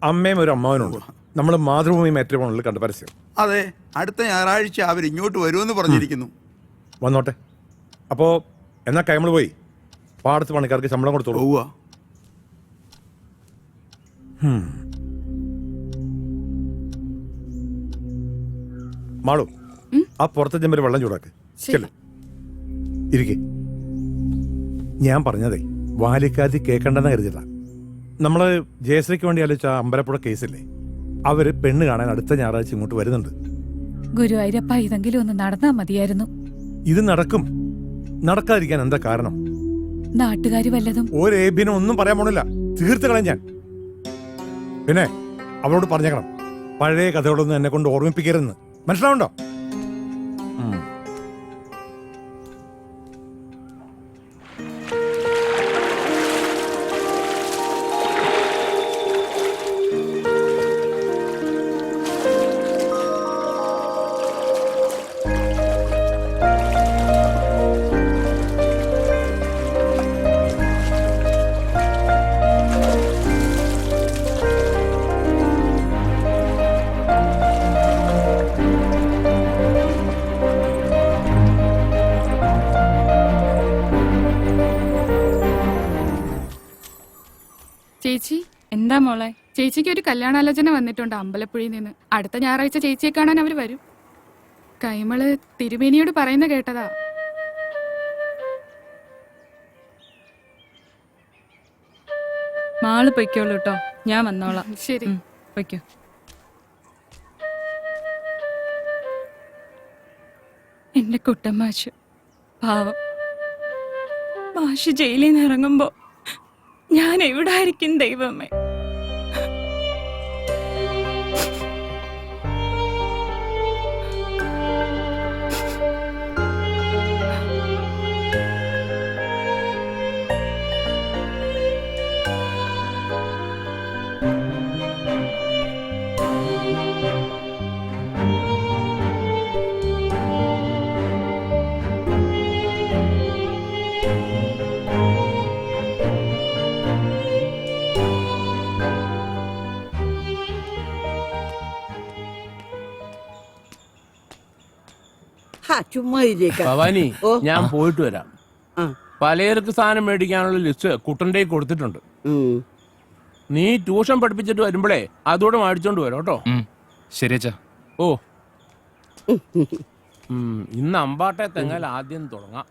അമ്മയും ഒരു അമ്മാവനുണ്ട്. നമ്മൾ മാതൃഭൂമി മാട്രിമോണിയിൽ കണ്ട പരസ്യം. അതെ, അടുത്ത ഞായറാഴ്ച അവർ ഇങ്ങോട്ട് വരുമെന്ന് പറഞ്ഞിരിക്കുന്നു. വന്നോട്ടെ. അപ്പോൾ എന്നാ കൈമൾ പോയി പാടത്ത് പണിക്കാർക്ക് ശമ്പളം കൊടുത്തോളൂ. പോവുക. മാളു, ആ പുറത്തെ ചെമ്പിൽ വെള്ളം ചൂടാക്ക്. ചെല്ല്, ഇരിക്കെ. ഞാൻ പറഞ്ഞതേ വാലിക്കാതി കേൾക്കണ്ടെന്ന് കരുതില്ല. നമ്മള് ജയശ്രീക്ക് വേണ്ടി ആലോചിച്ച അമ്പലപ്പുഴ കേസില്ലേ, അവര് പെണ്ണ് കാണാൻ അടുത്ത ഞായറാഴ്ച ഇങ്ങോട്ട് വരുന്നുണ്ട്. ഗുരുവായൂരപ്പ, ഇതെങ്കിലും ഒന്ന് നടന്നാ മതിയായിരുന്നു. ഇത് നടക്കും. നടക്കാതിരിക്കാൻ എന്താ കാരണം? നാട്ടുകാര് വല്ലതും? ഒരു ഏബിനും ഒന്നും പറയാൻ പോണില്ല, തീർത്ത് കളയാൻ ഞാൻ. പിന്നെ അവളോട് പറഞ്ഞേക്കണം, പഴയ കഥകളൊന്നും എന്നെ കൊണ്ട് ഓർമ്മിപ്പിക്കരുതെന്ന്. മനസ്സിലാവുണ്ടോ? ചേച്ചി, എന്താ മോളെ? ചേച്ചിക്ക് ഒരു കല്യാണാലോചന വന്നിട്ടുണ്ട് അമ്പലപ്പുഴയിൽ നിന്ന്. അടുത്ത ഞായറാഴ്ച ചേച്ചിയെ കാണാൻ അവര് വരും. കൈമള് തിരുമേനിയോട് പറയുന്ന കേട്ടതാ. മാള് പൊയ്ക്കോളൂ കേട്ടോ, ഞാൻ വന്നോളാം. ശരി, പൊയ്ക്കോ. എന്റെ കുട്ടമാശു പാവം. മാഷ് ജയിലിൽ നിന്ന് ഇറങ്ങുമ്പോ ഞാൻ എവിടായിരിക്കും ദൈവമേ? ഭവാനി, ഞാൻ പോയിട്ട് വരാം. പലചരക്ക് സാധനം മേടിക്കാനുള്ള ലിസ്റ്റ് കുട്ടൻ്റെ കൊടുത്തിട്ടുണ്ട്. നീ ട്യൂഷൻ പഠിപ്പിച്ചിട്ട് വരുമ്പോഴേ അതോടെ മേടിച്ചോണ്ട് വരാം കേട്ടോ. ശരി അച്ഛാ. ഓ, ഇന്ന് അമ്പാട്ടെ തെങ്ങൽ ആദ്യം തുടങ്ങാം.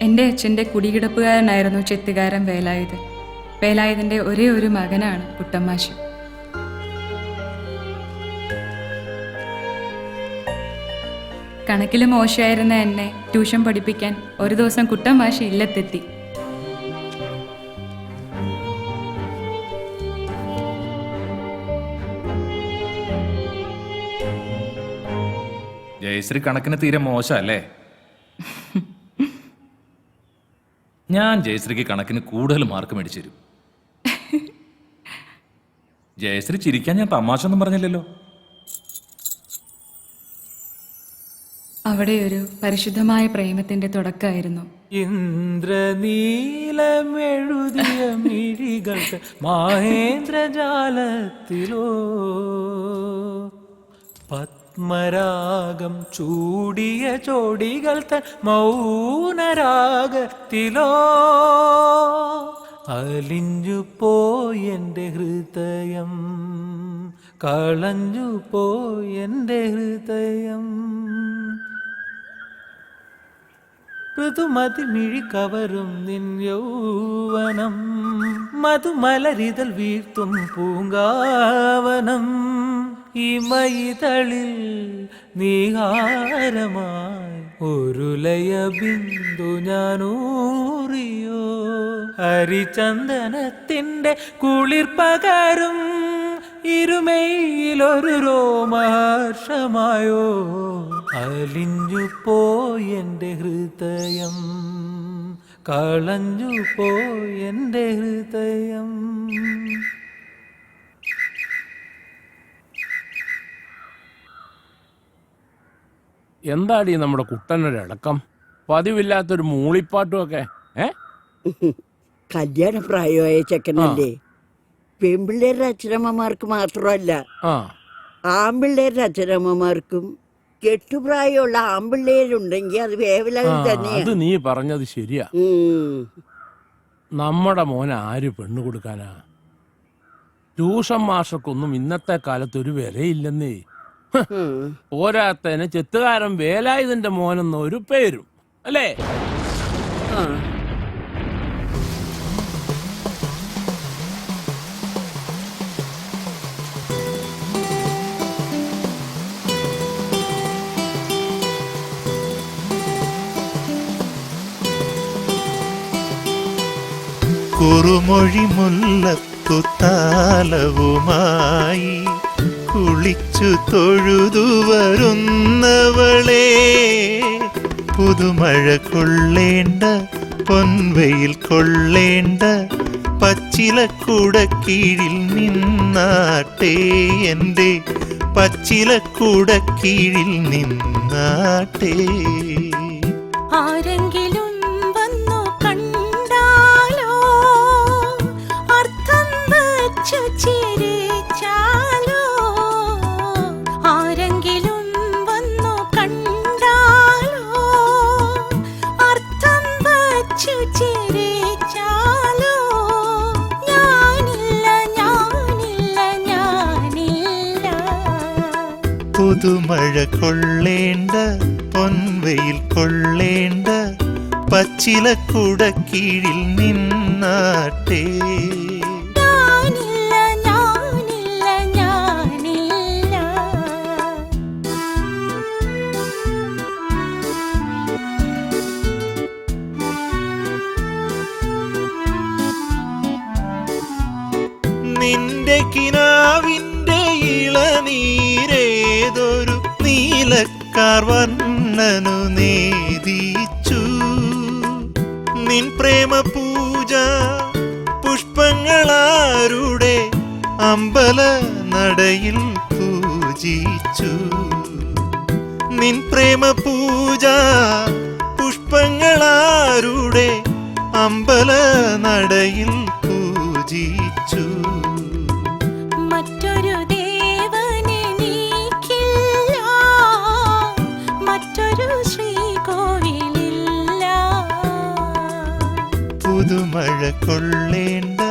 എന്റെ അച്ഛന്റെ കുടികിടപ്പുകാരനായിരുന്നു ചെത്തുകാരൻ വേലായുധൻ. വേലായുധന്റെ ഒരേ ഒരു മകനാണ് കുട്ടമാശു. കണക്കിൽ മോശമായിരുന്ന എന്നെ ട്യൂഷൻ പഠിപ്പിക്കാൻ ഒരു ദിവസം കുട്ടമാശി ഇല്ലത്തെത്തി. ജയശ്രീ കണക്കിന് തീരെ മോശമല്ലേ? ഞാൻ ജയശ്രീക്ക് കണക്കിന് കൂടുതൽ മാർക്ക് മേടിച്ചു തരും. ജയശ്രീ ചിരിക്കാൻ ഞാൻ തമാശ ഒന്നും പറഞ്ഞില്ലല്ലോ. അവിടെ ഒരു പരിശുദ്ധമായ പ്രേമത്തിന്റെ തുടക്കമായിരുന്നു. ഇന്ദ്രനീലമെഴുതിയ മിഴികൾ മഹേന്ദ്രജാലത്തിലോ പത്മരാഗം ചൂടിയ ചോടികൾ തൻ മൗനരാഗത്തിലോ അലിഞ്ഞു പോയെൻ്റെ ഹൃദയം, കളഞ്ഞു പോയെൻ്റെ ഹൃദയം. ഋതുമതിമിഴി കവരും നിൻ യൗവനം, മധുമലരിതൽ വീഴ്ത്തും പൂങ്കാവനം. ഈ മൈതളിൽ നീഹാരമായി ഒരു ലയ ബിന്ദു ഞാനൂറിയോ, ഹരിചന്ദനത്തിൻ്റെ കുളിർ പകരും ഇരുമയിലൊരു രോമഹർഷമായോ. അലിഞ്ഞു പോയെൻ്റെ ഹൃദയം, കളഞ്ഞു പോയെൻ്റെ ഹൃദയം. എന്താടി നമ്മുടെ കുട്ടനൊരടക്കം, പതിവില്ലാത്തൊരു മൂളിപ്പാട്ടുമൊക്കെ? കല്യാണ പ്രായമായ ചെക്കനല്ലേ. പെൺപിള്ളേരുടെ അച്ഛനമ്മമാർക്ക് മാത്രമല്ല, ആൺപിള്ളേരുടെ അച്ഛനമ്മമാർക്കും കെട്ടുപ്രായമുള്ള ആൺപിള്ളേരുണ്ടെങ്കിൽ അത് വേവലാതി തന്നെയാ. അത് നീ പറഞ്ഞത് ശരിയാ. നമ്മുടെ മോനെ ആര് പെണ്ണു കൊടുക്കാനാ? ട്യൂഷൻ മാഷർക്കൊന്നും ഇന്നത്തെ കാലത്ത് ഒരു വിലയില്ലെന്നേ. പോരാത്തതിന് ചെത്തുകാരൻ വേലായുധന്റെ മോനെന്ന ഒരു പേരും അല്ലേ? കുറുമൊഴി മുല്ലപ്പുത്താലവുമായി കുളിച്ചു തൊഴുതു വരുന്നവളെ, പുതുമഴ കൊള്ളേണ്ട പൊൻവെയിൽ കൊള്ളേണ്ട പച്ചിലക്കുടക്കീഴിൽ നിന്നാട്ടെ, എൻ്റെ പച്ചിലക്കുടക്കീഴിൽ നിന്നാട്ടെ. ആരെങ്കിലും വന്നു കണ്ടാലോ, അർത്ഥം വച്ചു ചിരിച്ചാലോ. ആരെങ്കിലും വന്നു കണ്ടാലോ, അർത്ഥം വച്ചു ചിരിച്ചാലോ. ഞാനില്ല ഞാനില്ല ഞാനില്ല. പുതുമഴ കൊള്ളേണ്ട പൊൻവെയിൽ കൊള്ളേണ്ട പച്ചിലക്കുടക്കീഴിൽ നിന്നാട്ടെ. ഞാനില്ല ഞാനില്ല ഞാനില്ല. നിന്റെ കിനാവിൻ്റെ ഇളനീരേതൊരു നീലക്കാർ വർണ്ണനു നേദിച്ചു. നിൻ പ്രേമ പൂജ പുഷ്പങ്ങളാരുടെ അമ്പല നടയിൽ പൂജിച്ചു. നിൻ പ്രേമ പൂജ പുഷ്പങ്ങളാരുടെ അമ്പല നടയിൽ പൂജിച്ചു. മറ്റൊരു ദേവനെനിക്കില്ല, മറ്റൊരു ശ്രീകോവിലില്ല. പുതുമഴ കൊള്ളേണ്ട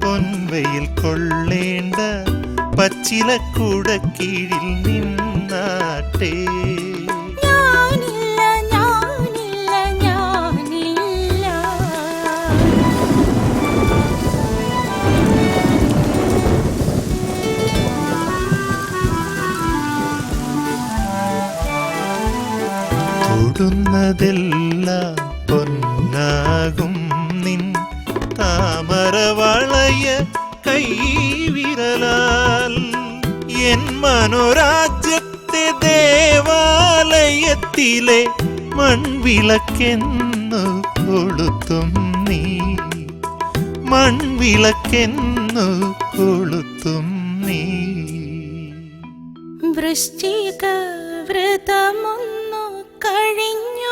പൊൻവെയിൽ കൊള്ളേണ്ട പച്ചിലക്കുടക്കീഴിൽ നിന്നാട്ടെ. ഞാനില്ല ഞാനില്ല ഞാനില്ല. തൊടുന്നതെല്ലാം പൊന്നാകും നിൻ താമരവളയ കൈവിരലാൽ. എൻ മനോരാജ്യത്തെ ദേവാലയത്തിലെ മൺവിളക്കെന്നു കൊളുത്തും നീ, മൺവിളക്കെന്നു കൊളുത്തും നീ. വൃശ്ചിക വ്രതമൊന്നു കഴിഞ്ഞോട്ടെ,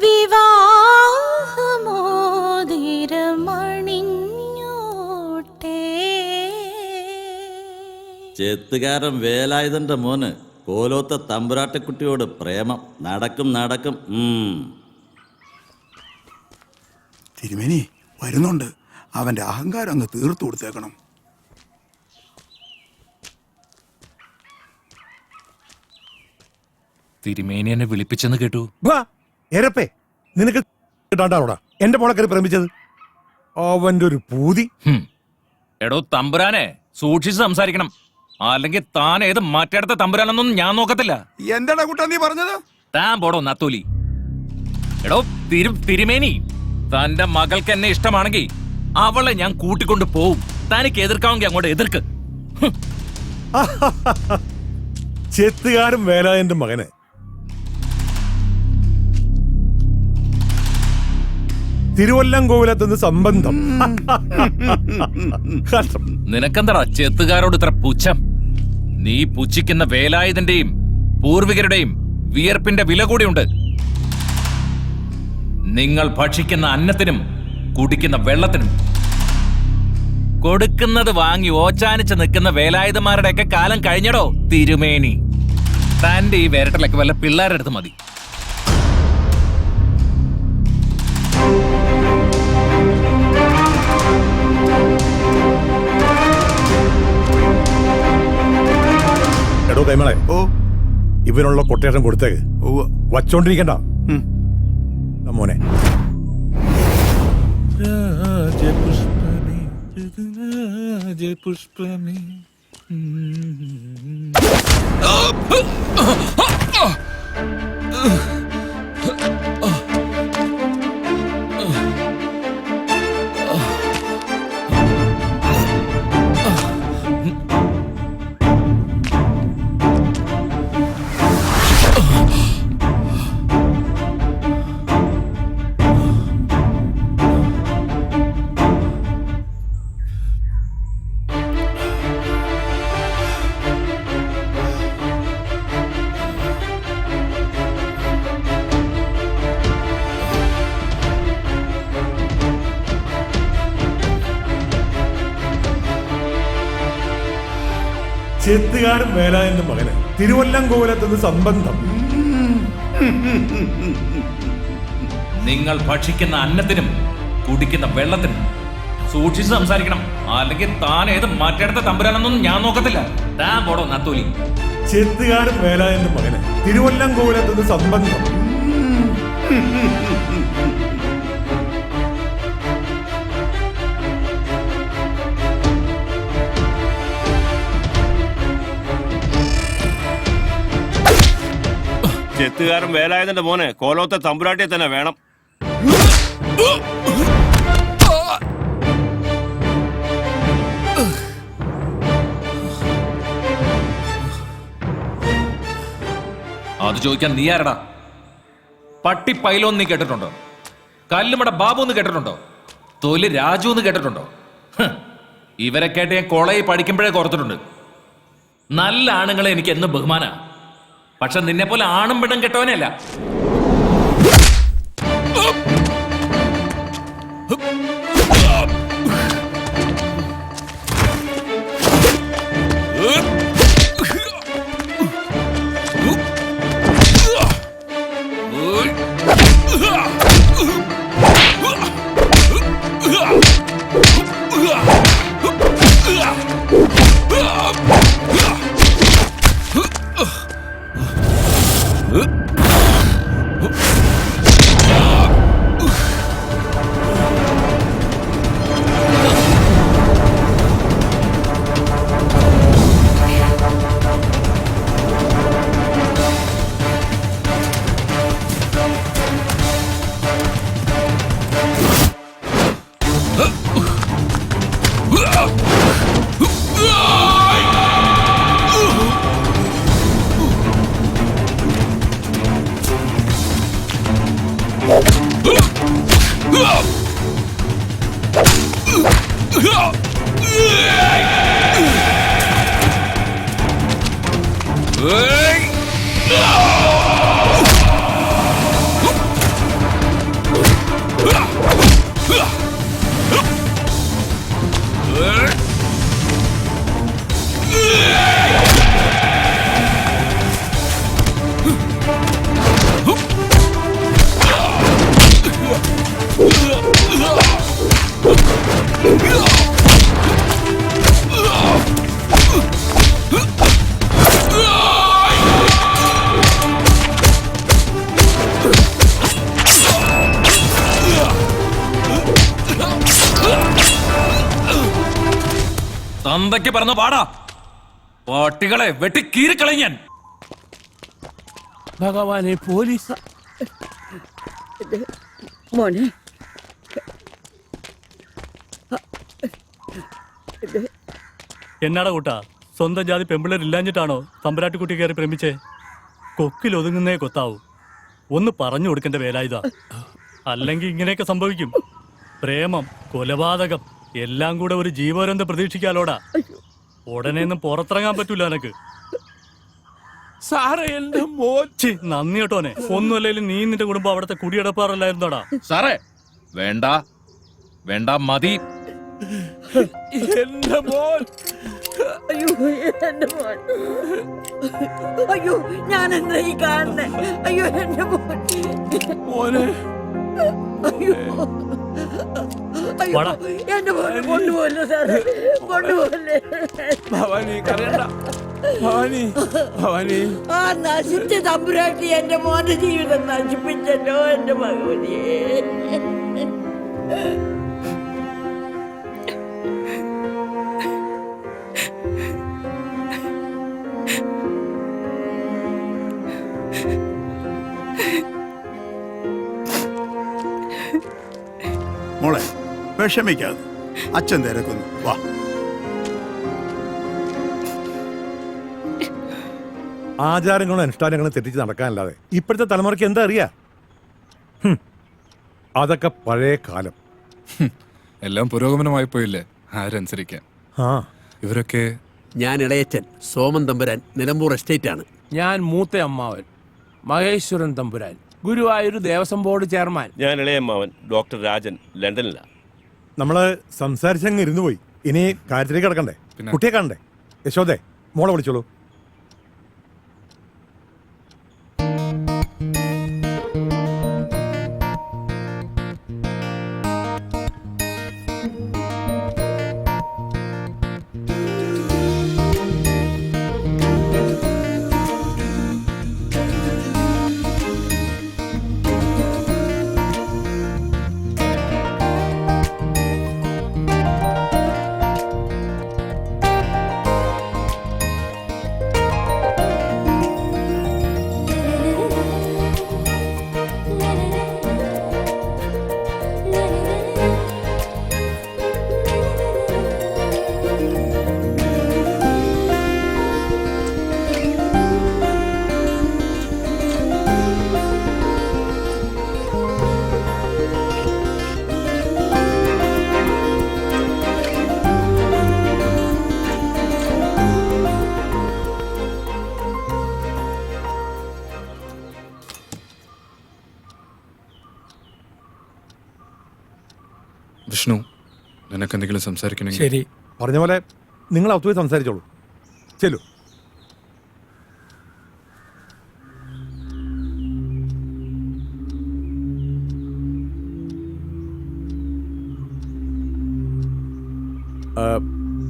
വിവാഹമോതിരമണിഞ്ഞോട്ടെ. ചെത്തുകാരൻ വേലായുധന്റെ മോന് കോലോത്ത തമ്പുരാട്ടക്കുട്ടിയോട് പ്രേമം നടക്കും നടക്കും. തിരുമേനി വരുന്നുണ്ട്. അവന്റെ അഹങ്കാരം ഒന്ന് തീർത്തു കൊടുത്തേക്കണം. തിരുമേനി എന്നെ വിളിപ്പിച്ചെന്ന് കേട്ടു. എരപ്പേ, നിനക്ക് കിട്ടാണ്ടാവൂടാ എന്റെ മോളെ കയറി പ്രേമിച്ചത്. അവന്റെ ഒരു പൂതി. എടോ തമ്പുരാനെ, സൂക്ഷിച്ച് സംസാരിക്കണം, അല്ലെങ്കിൽ താൻ ഏത് മറ്റേടത്തെ തമ്പുരാനൊന്നും ഞാൻ നോക്കത്തില്ല. എന്താടാ കുട്ടാ നീ പറഞ്ഞത്? താൻ പോടോ നത്തോലി. എടോ തിരുമേനി, തന്റെ മകൾക്ക് എന്നെ ഇഷ്ടമാണെങ്കിൽ അവളെ ഞാൻ കൂട്ടിക്കൊണ്ട് പോവും. തനിക്ക് എതിർക്കാമെങ്കിൽ അങ്ങോട്ട് എതിർക്ക്. ചെത്തുകാരൻ വേലായന്റെ മകന് തിരുവല്ലം കോവിലത്തുനിന്ന് സംബന്ധം. നിനക്കെന്താടാ ചെത്തുകാരോട് ഇത്ര പുച്ഛം? നീ പുച്ഛിക്കുന്ന വേലായുധന്റെയും പൂർവികരുടെയും വിയർപ്പിന്റെ വില കൂടിയുണ്ട്. നിങ്ങൾ ഭക്ഷിക്കുന്ന അന്നത്തിനും കുടിക്കുന്ന വെള്ളത്തിനും കൊടുക്കുന്നത് വാങ്ങി ഓച്ചാനിച്ച് നിൽക്കുന്ന വേലായുധന്മാരുടെയൊക്കെ കാലം കഴിഞ്ഞടോ തിരുമേനി. തന്റെ ഈ വേരട്ടലൊക്കെ വല്ല പിള്ളേരുടെ അടുത്ത് മതി. എടോ കൈമളെ, ഇവനുള്ള കൊട്ടേഷൻ കൊടുത്തേക്ക്. വച്ചോണ്ടിരിക്കണ്ട മോനെ. പുഷ്പമേ ചെത്തുകാരൻ വേലായന്റെ മകന് തിരുവല്ലം കോവിലത്തുനിന്ന് സംബന്ധം. നിങ്ങൾ ഭക്ഷിക്കുന്ന അന്നത്തിനും കുടിക്കുന്ന വെള്ളത്തിനും സൂക്ഷിച്ച് സംസാരിക്കണം, അല്ലെങ്കിൽ താൻ ഏത് മറ്റേടത്തെ തമ്പുരാനൊന്നും ഞാൻ നോക്കത്തില്ല. താൻ പോടോ നത്തോലി. ചെത്തുകാരൻ വേലായന്റെ മകന് തിരുവല്ലം കോവിലത്തുനിന്ന് സംബന്ധം. ചെത്തുകാരൻ വേലായുധന്റെ മോനെ കോലോത്ത തമ്പുരാട്ടിയെ തന്നെ വേണം. അത് ചോദിക്കാൻ നീ ആരടാ? പട്ടി പൈലോന്ന് നീ കേട്ടിട്ടുണ്ടോ? കല്ലുമട ബാബു എന്ന് കേട്ടിട്ടുണ്ടോ? തൊലി രാജു എന്ന് കേട്ടിട്ടുണ്ടോ? ഇവരെ കേട്ട് ഞാൻ കോളേജിൽ പഠിക്കുമ്പോഴേ ഓർത്തിട്ടുണ്ട്. നല്ല ആണുങ്ങളെ എനിക്ക് എന്ന് ബഹുമാന. പക്ഷെ നിന്നെ പോലെ ആണും പെണ്ണും കെട്ടവനല്ല. തന്തയ്ക്ക് പറഞ്ഞു പാടാ. പാട്ടികളെ വെട്ടി കീറിക്കളയും ഞാൻ. ഭഗവാനെ, പോലീസ്. മോനെ എന്നാടാ കൂട്ടാ, സ്വന്തം ജാതി പെമ്പിള്ളേരില്ലാഞ്ഞിട്ടാണോ തമ്പുരാട്ടിക്കുട്ടി കയറി പ്രേമിച്ചേ? കൊക്കിൽ ഒതുങ്ങുന്നേ കൊത്താവൂ. ഒന്ന് പറഞ്ഞു കൊടുക്കേണ്ട വേലായുധ. അല്ലെങ്കിൽ ഇങ്ങനെയൊക്കെ സംഭവിക്കും. പ്രേമം, കൊലപാതകം എല്ലാം കൂടെ ഒരു ജീവപര്യന്തം പ്രതീക്ഷിക്കാലോടാ. ഉടനെ ഒന്നും പുറത്തിറങ്ങാൻ പറ്റൂല എനക്ക്. സാറേ, എന്റെ മോൻ. നന്ദി കേട്ടോനെ. ഒന്നുമല്ലെങ്കിലും നീ നിന്റെ കുടുംബം അവിടുത്തെ കുടിയടപ്പാറല്ലായിരുന്നോടാ. സാറേ, വേണ്ട വേണ്ട, മതി. എന്റെ മോൻ. അയ്യോ എന്റെ മോൻ. അയ്യോ ഞാൻ എന്താ ഈ കാണുന്നേ? അയ്യോ എന്റെ മോൻ. മോനെ. അയ്യോ അയ്യോ എന്റെ മോനെ കൊണ്ടുപോകല്ലേ സാറേ, കൊണ്ടുപോകല്ലേ. ഭവാനി, കരയണ്ട. ഭവാനി, ഭവാനി. ആ നശിച്ച തമ്പുരാട്ടി എന്റെ മോന്റെ ജീവിതം നശിപ്പിച്ചല്ലോ എന്റെ ഭഗവതിയെ. മോളെ വിഷമിക്കാതെ, അച്ഛൻ തിരക്കുന്നു. വാ. ആചാരങ്ങളും അനുഷ്ഠാനങ്ങളും തെറ്റിച്ച് നടക്കാനല്ലാതെ ഇപ്പോഴത്തെ തലമുറയ്ക്ക് എന്താ അറിയാ? അതൊക്കെ പഴയ കാലം. എല്ലാം പുരോഗമനമായി പോയില്ലേ, ആരനുസരിക്കാൻ. ഇവരൊക്കെ ഞാൻ ഇളയച്ചൻ സോമൻ തമ്പുരാൻ, നിലമ്പൂർ എസ്റ്റേറ്റ് ആണ്. ഞാൻ മൂത്ത അമ്മാവൻ മഹേശ്വരൻ തമ്പുരാൻ, ഗുരുവായൂർ ദേവസ്വം ബോർഡ് ചെയർമാൻ. ഞാൻ ഇളയമ്മാവൻ ഡോക്ടർ രാജൻ, ലണ്ടനിലാണ്. നമ്മള് സംസാരിച്ചങ്ങ് ഇരുന്നു പോയി. ഇനി കാര്യത്തിലേക്ക് കിടക്കണ്ടേ? കുട്ടിയെ കാണണ്ടേ? യശോദേ, മോളെ വിളിച്ചോളൂ. വിഷ്ണു, നിനക്ക് എന്തെങ്കിലും സംസാരിക്കണമെങ്കിൽ. ശരി, പറഞ്ഞ പോലെ നിങ്ങൾ അകത്തുപോയി സംസാരിച്ചോളൂ. ചെല്ലു.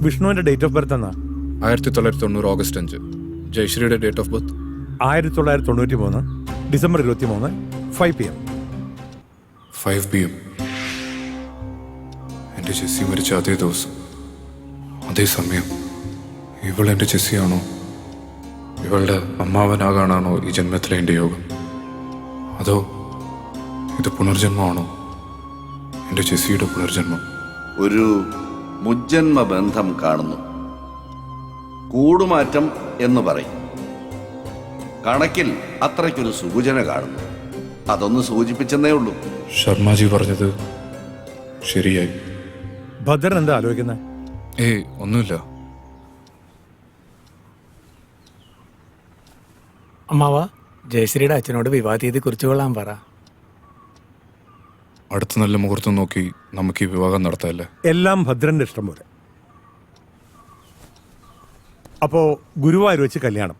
വിഷ്ണുവിന്റെ ഡേറ്റ് ഓഫ് ബർത്ത് എന്നാ? 1990 ഓഗസ്റ്റ് 5. ജയശ്രീയുടെ date of birth 1993 December 23 5 PM. 5 PM. എൻ്റെ ജെസ്സി മരിച്ച അതേ ദിവസം, അതേ സമയം. ഇവൾ എൻ്റെ ജെസ്സിയാണോ? ഇവളുടെ അമ്മാവനാകാനാണോ ഈ ജന്മത്തിലെ എൻ്റെ യോഗം? അതോ ഇത് പുനർജന്മമാണോ? എൻ്റെ ജെസ്സിയുടെ പുനർജന്മം. ഒരു മുജ്ജന്മ ബന്ധം കാണുന്നു. കൂടുമാറ്റം എന്ന് പറയും. കണക്കിൽ അത്രയ്ക്കൊരു സൂചന കാണുന്നു. അതൊന്ന് സൂചിപ്പിച്ചെന്നേ ഉള്ളൂ. ശർമാജി പറഞ്ഞത് ശരിയായി. ഭദ്രൻ എന്താ ആലോചിക്കുന്നത്? ഒന്നുമില്ല. അമ്മാവ, ജയശ്രീയുടെ അച്ഛനോട് വിവാഹ തീയതി കുറിച്ചു കൊള്ളാൻ പറ. അടുത്ത നല്ല മുഹൂർത്തം നോക്കി നമുക്ക് ഈ വിവാഹം നടത്താല്ലേ? എല്ലാം ഭദ്രന്റെ ഇഷ്ടം പോലെ. അപ്പോ ഗുരുവായൂർ വെച്ച് കല്യാണം.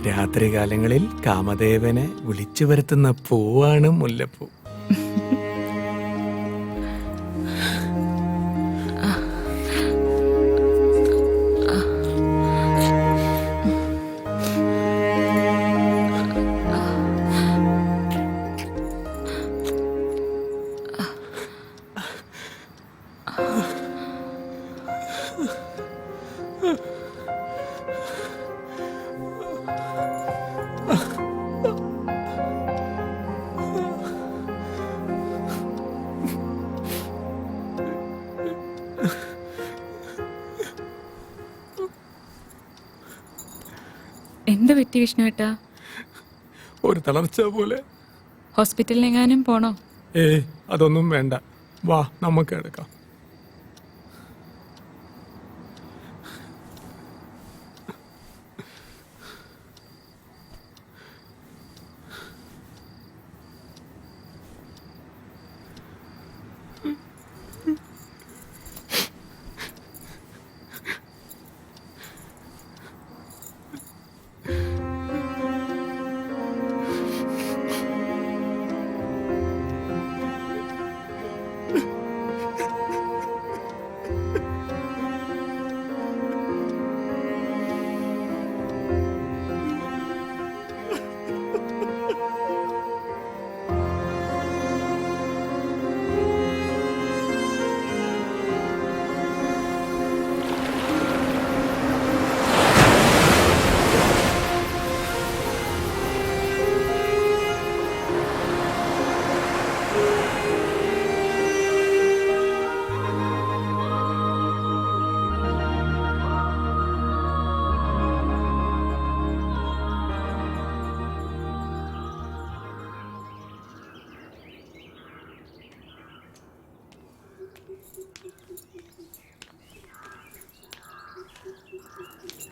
രാത്രികാലങ്ങളിൽ കാമദേവനെ വിളിച്ചു വരുത്തുന്ന പൂവാണ് മുല്ലപ്പൂ. എന്ത് പറ്റി വിഷ്ണുവേട്ടാ? ഒരു തളർച്ച പോലെ. ഹോസ്പിറ്റലിലെങ്ങാനും പോണോ? അതൊന്നും വേണ്ട, വാ നമുക്ക് എടുക്കാം.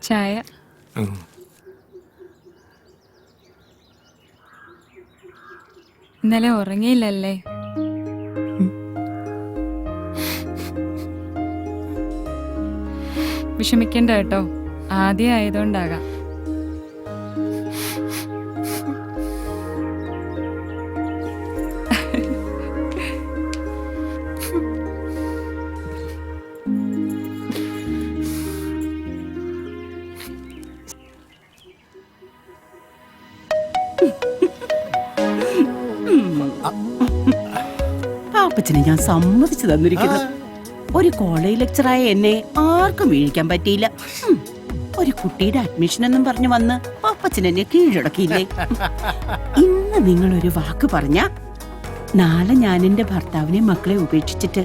ചായ. ഇന്നലെ ഉറങ്ങിയില്ലല്ലേ? വിഷമിക്കണ്ട കേട്ടോ, ആദ്യം ആയതുകൊണ്ടാകാം. പാപ്പച്ചനെ ഞാൻ സമ്മതിച്ചു തന്നിരിക്കുന്നു. ഒരു കോളേജ് ലെക്ചറായ എന്നെ ആർക്കും വീഴിക്കാൻ പറ്റിയില്ല. ഒരു കുട്ടിയുടെ അഡ്മിഷൻ എന്നും പറഞ്ഞു വന്ന് പാപ്പച്ചൻ എന്നെ കീഴടക്കിയില്ലേ? ഇന്ന് നിങ്ങളൊരു വാക്ക് പറഞ്ഞ നാളെ ഞാൻ എന്റെ ഭർത്താവിനെ മക്കളെ ഉപേക്ഷിച്ചിട്ട്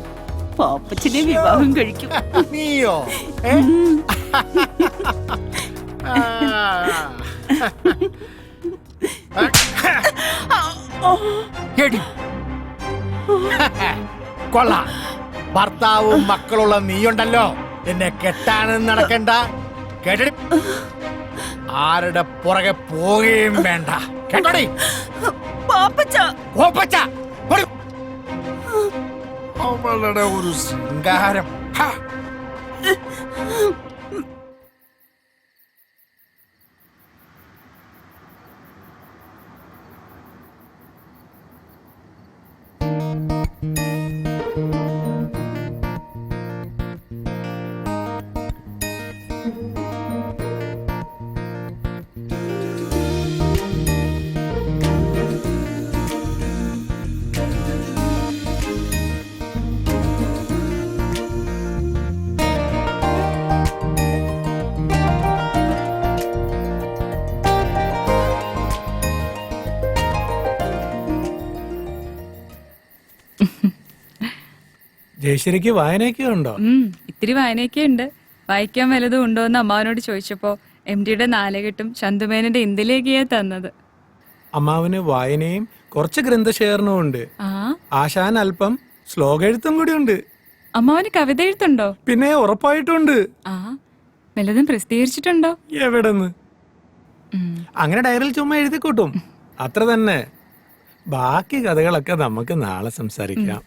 പാപ്പച്ചനെ വിവാഹം കഴിക്കും. നീയോ? കൊള്ളാം, ഭർത്താവും മക്കളുള്ള നീയുണ്ടല്ലോ, എന്നെ കെട്ടാനും നടക്കണ്ട, കേട്ടടി. ആരുടെ പുറകെ പോവുകയും വേണ്ട, കേട്ടോടി. അവളുടെ ഒരു ശൃംഗാരം. ജയശ്രീക്ക് വായനയൊക്കെ ഉണ്ടോ? ഇത്തിരി വായനയൊക്കെ ഉണ്ട്. വായിക്കാൻ വല്ലതും ഉണ്ടോ എന്ന് അമ്മാവനോട് ചോദിച്ചപ്പോ MDയുടെ നാലുകെട്ടും ചന്തുമേനന്റെ ഇന്ത്യയിലേക്കാ തന്നത്. അമ്മാവന് വായനയും കുറച്ച് ഗ്രന്ഥശേഖരണവും ഉണ്ട്. ആശാൻ അല്പം ശ്ലോക എഴുത്തും കൂടി ഉണ്ട്. അമ്മാവന് കവിത എഴുത്തുണ്ടോ? പിന്നെ ഉറപ്പായിട്ടുണ്ട്. വല്ലതും പ്രസിദ്ധീകരിച്ചിട്ടുണ്ടോ? എവിടെന്ന്? അങ്ങനെ ഡയറിയിൽ ചുമ്മാ എഴുതിക്കൂട്ടും, അത്ര തന്നെ. ബാക്കി കഥകളൊക്കെ നമുക്ക് നാളെ സംസാരിക്കാം.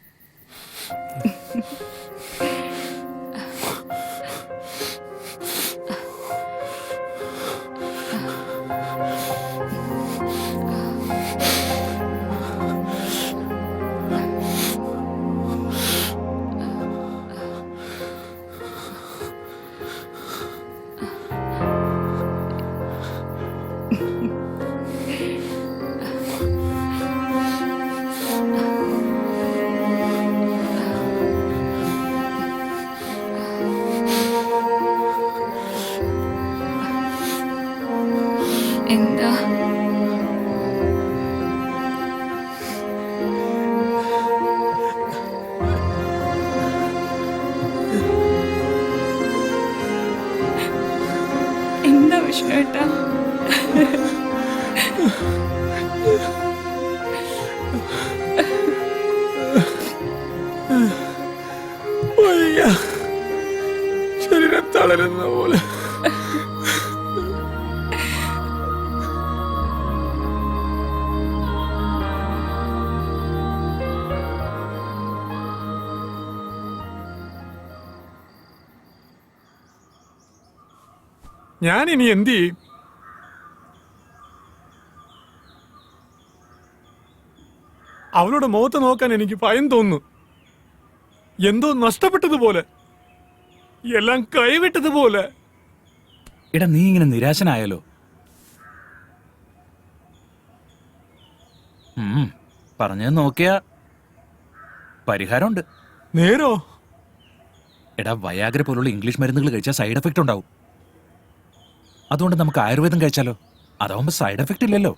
എന്താ എന്താ വിഷ്ണു ഏട്ടാ? ശരീരം തളരുന്ന പോലെ. ഞാൻ ഇനി എന്ത് ചെയ്യും? അവളുടെ മുഖത്ത് നോക്കാൻ എനിക്ക് ഭയം തോന്നുന്നു. എന്തോ നഷ്ടപ്പെട്ടതുപോലെ, എല്ലാം കൈവിട്ടതുപോലെ. എടാ നീ ഇങ്ങനെ നിരാശനായാലോ? പറഞ്ഞത് നോക്കിയാ പരിഹാരമുണ്ട്. നേരോ? എടാ വയാഗ്ര പോലുള്ള ഇംഗ്ലീഷ് മരുന്നുകൾ കഴിച്ചാൽ സൈഡ് എഫക്റ്റ് ഉണ്ടാവും. അതുകൊണ്ട് നമുക്ക് ആയുർവേദം കഴിച്ചാലോ? അതാവുമ്പോ സൈഡ് എഫക്റ്റ് ഇല്ലല്ലോ.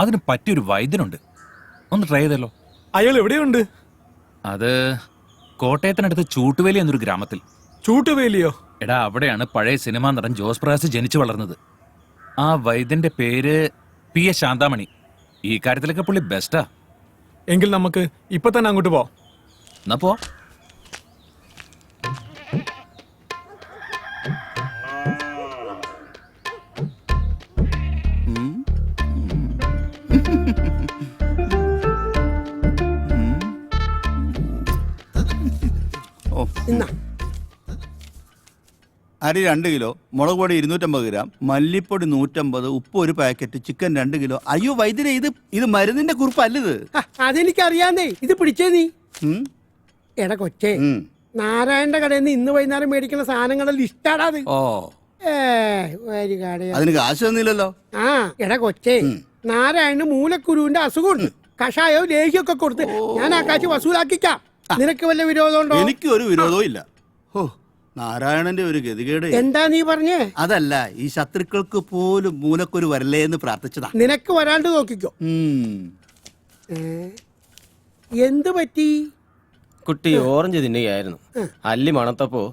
അതിന് പറ്റിയൊരു വൈദ്യനുണ്ട്, ഒന്ന് ട്രൈ ചെയ്തല്ലോ. അയാൾ എവിടെയുണ്ട്? അത് കോട്ടയത്തിനടുത്ത് ചൂട്ടുവേലി എന്നൊരു ഗ്രാമത്തിൽ. ചൂട്ടുവേലിയോ? എടാ അവിടെയാണ് പഴയ സിനിമാ നടൻ ജോസ് പ്രകാശ് ജനിച്ചു വളർന്നത്. ആ വൈദ്യന്റെ പേര് P.S. ശാന്താമണി. ഈ കാര്യത്തിലൊക്കെ പുള്ളി ബെസ്റ്റാ. എങ്കിൽ നമുക്ക് ഇപ്പൊ തന്നെ അങ്ങോട്ട് പോവാം. എന്നാ പോ. അരി 2 കിലോ, മുളക് പൊടി 250 ഗ്രാം, മല്ലിപ്പൊടി 150, ഉപ്പ് 1 പാക്കറ്റ്, ചിക്കൻ 2 കിലോ. അയ്യോ വൈദ്യരെ, ഇത് മരുന്നിന്റെ കുറിപ്പല്ലത്. അതെനിക്കറിയാന്നേ. ഇത് പിടിച്ചേ നീ. എടാ കൊച്ചേ, നാരായണന്റെ കടയിൽ നിന്ന് ഇന്ന് വൈകുന്നേരം മേടിക്കുന്ന സാധനങ്ങളുടെ ലിസ്റ്റാടാ അത്. അതിന് കാശ് തന്നില്ലല്ലോ. ആ എടാ കൊച്ചേ, നാരായണന് മൂലക്കുരുവിന്റെ അസുഖമുണ്ട്. കഷായോ ലേഹ്യൊക്കെ കൊടുത്ത് ഞാൻ ആ കാശ് വസൂലാക്കിക്കാം. നിനക്ക് വല്ല വിരോധമുണ്ടോ? എനിക്ക് ഒരു വിരോധവും ഇല്ല. നാരായണന്റെ ഒരു ഗതികേട്. എന്താ നീ പറഞ്ഞേ? അതല്ല, ഈ ശത്രുക്കൾക്ക് പോലും മൂലക്കൊരു വരലേ എന്ന് പ്രാർത്ഥിച്ചതാ. നിനക്ക് വരാണ്ട് നോക്കിക്കോ. എന്ത് പറ്റി? കുട്ടി ഓറഞ്ച് തിന്നുകയായിരുന്നു. അല്ലി മണത്തപ്പോ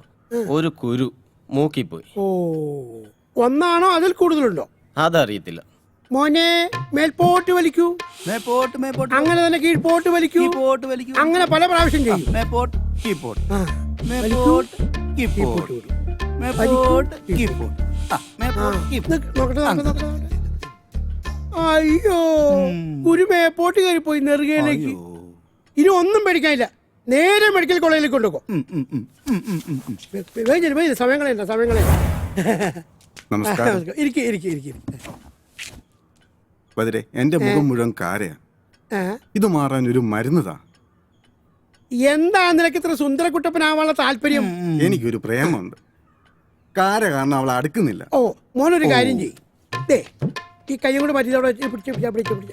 ഒരു കുരു മൂക്കിപ്പോയി. ഓ, ഒന്നാണോ അതിൽ കൂടുതലുണ്ടോ? അതറിയത്തില്ല. മോനെ, മേൽപോട്ട് വലിക്കൂ. അങ്ങനെ തന്നെ കീഴ്പോട്ട് വലിക്കൂ. അങ്ങനെ പല പ്രാവശ്യം ചെയ്യും. അയ്യോ, ഒരു മേപ്പോട്ട് കയറിപ്പോയി നെറുകയിലേക്ക്. ഇനി ഒന്നും പേടിക്കാനില്ല. നേരെ മെഡിക്കൽ കോളേജിലേക്ക് കൊണ്ടുപോകും. സമയം കളയണ്ട, സമയം കളയണ്ട. വതിരെ, എന്റെ മുഖം മുഴുവൻ കാരയാണ്. ഇത് മാറാൻ ഒരു മരുന്നതാ. എന്താ നിനക്ക് ഇത്ര സുന്ദരക്കുട്ടപ്പനാവാനുള്ള താല്പര്യം? എനിക്കൊരു പ്രേമുണ്ട്. കാര കാരണം അവളെ അടുക്കുന്നില്ല. ഓ, മോനൊരു കാര്യം ചെയ്യ്. ഈ കൈ കൊണ്ട് പറ്റിയതോടെ പിടിച്ച്.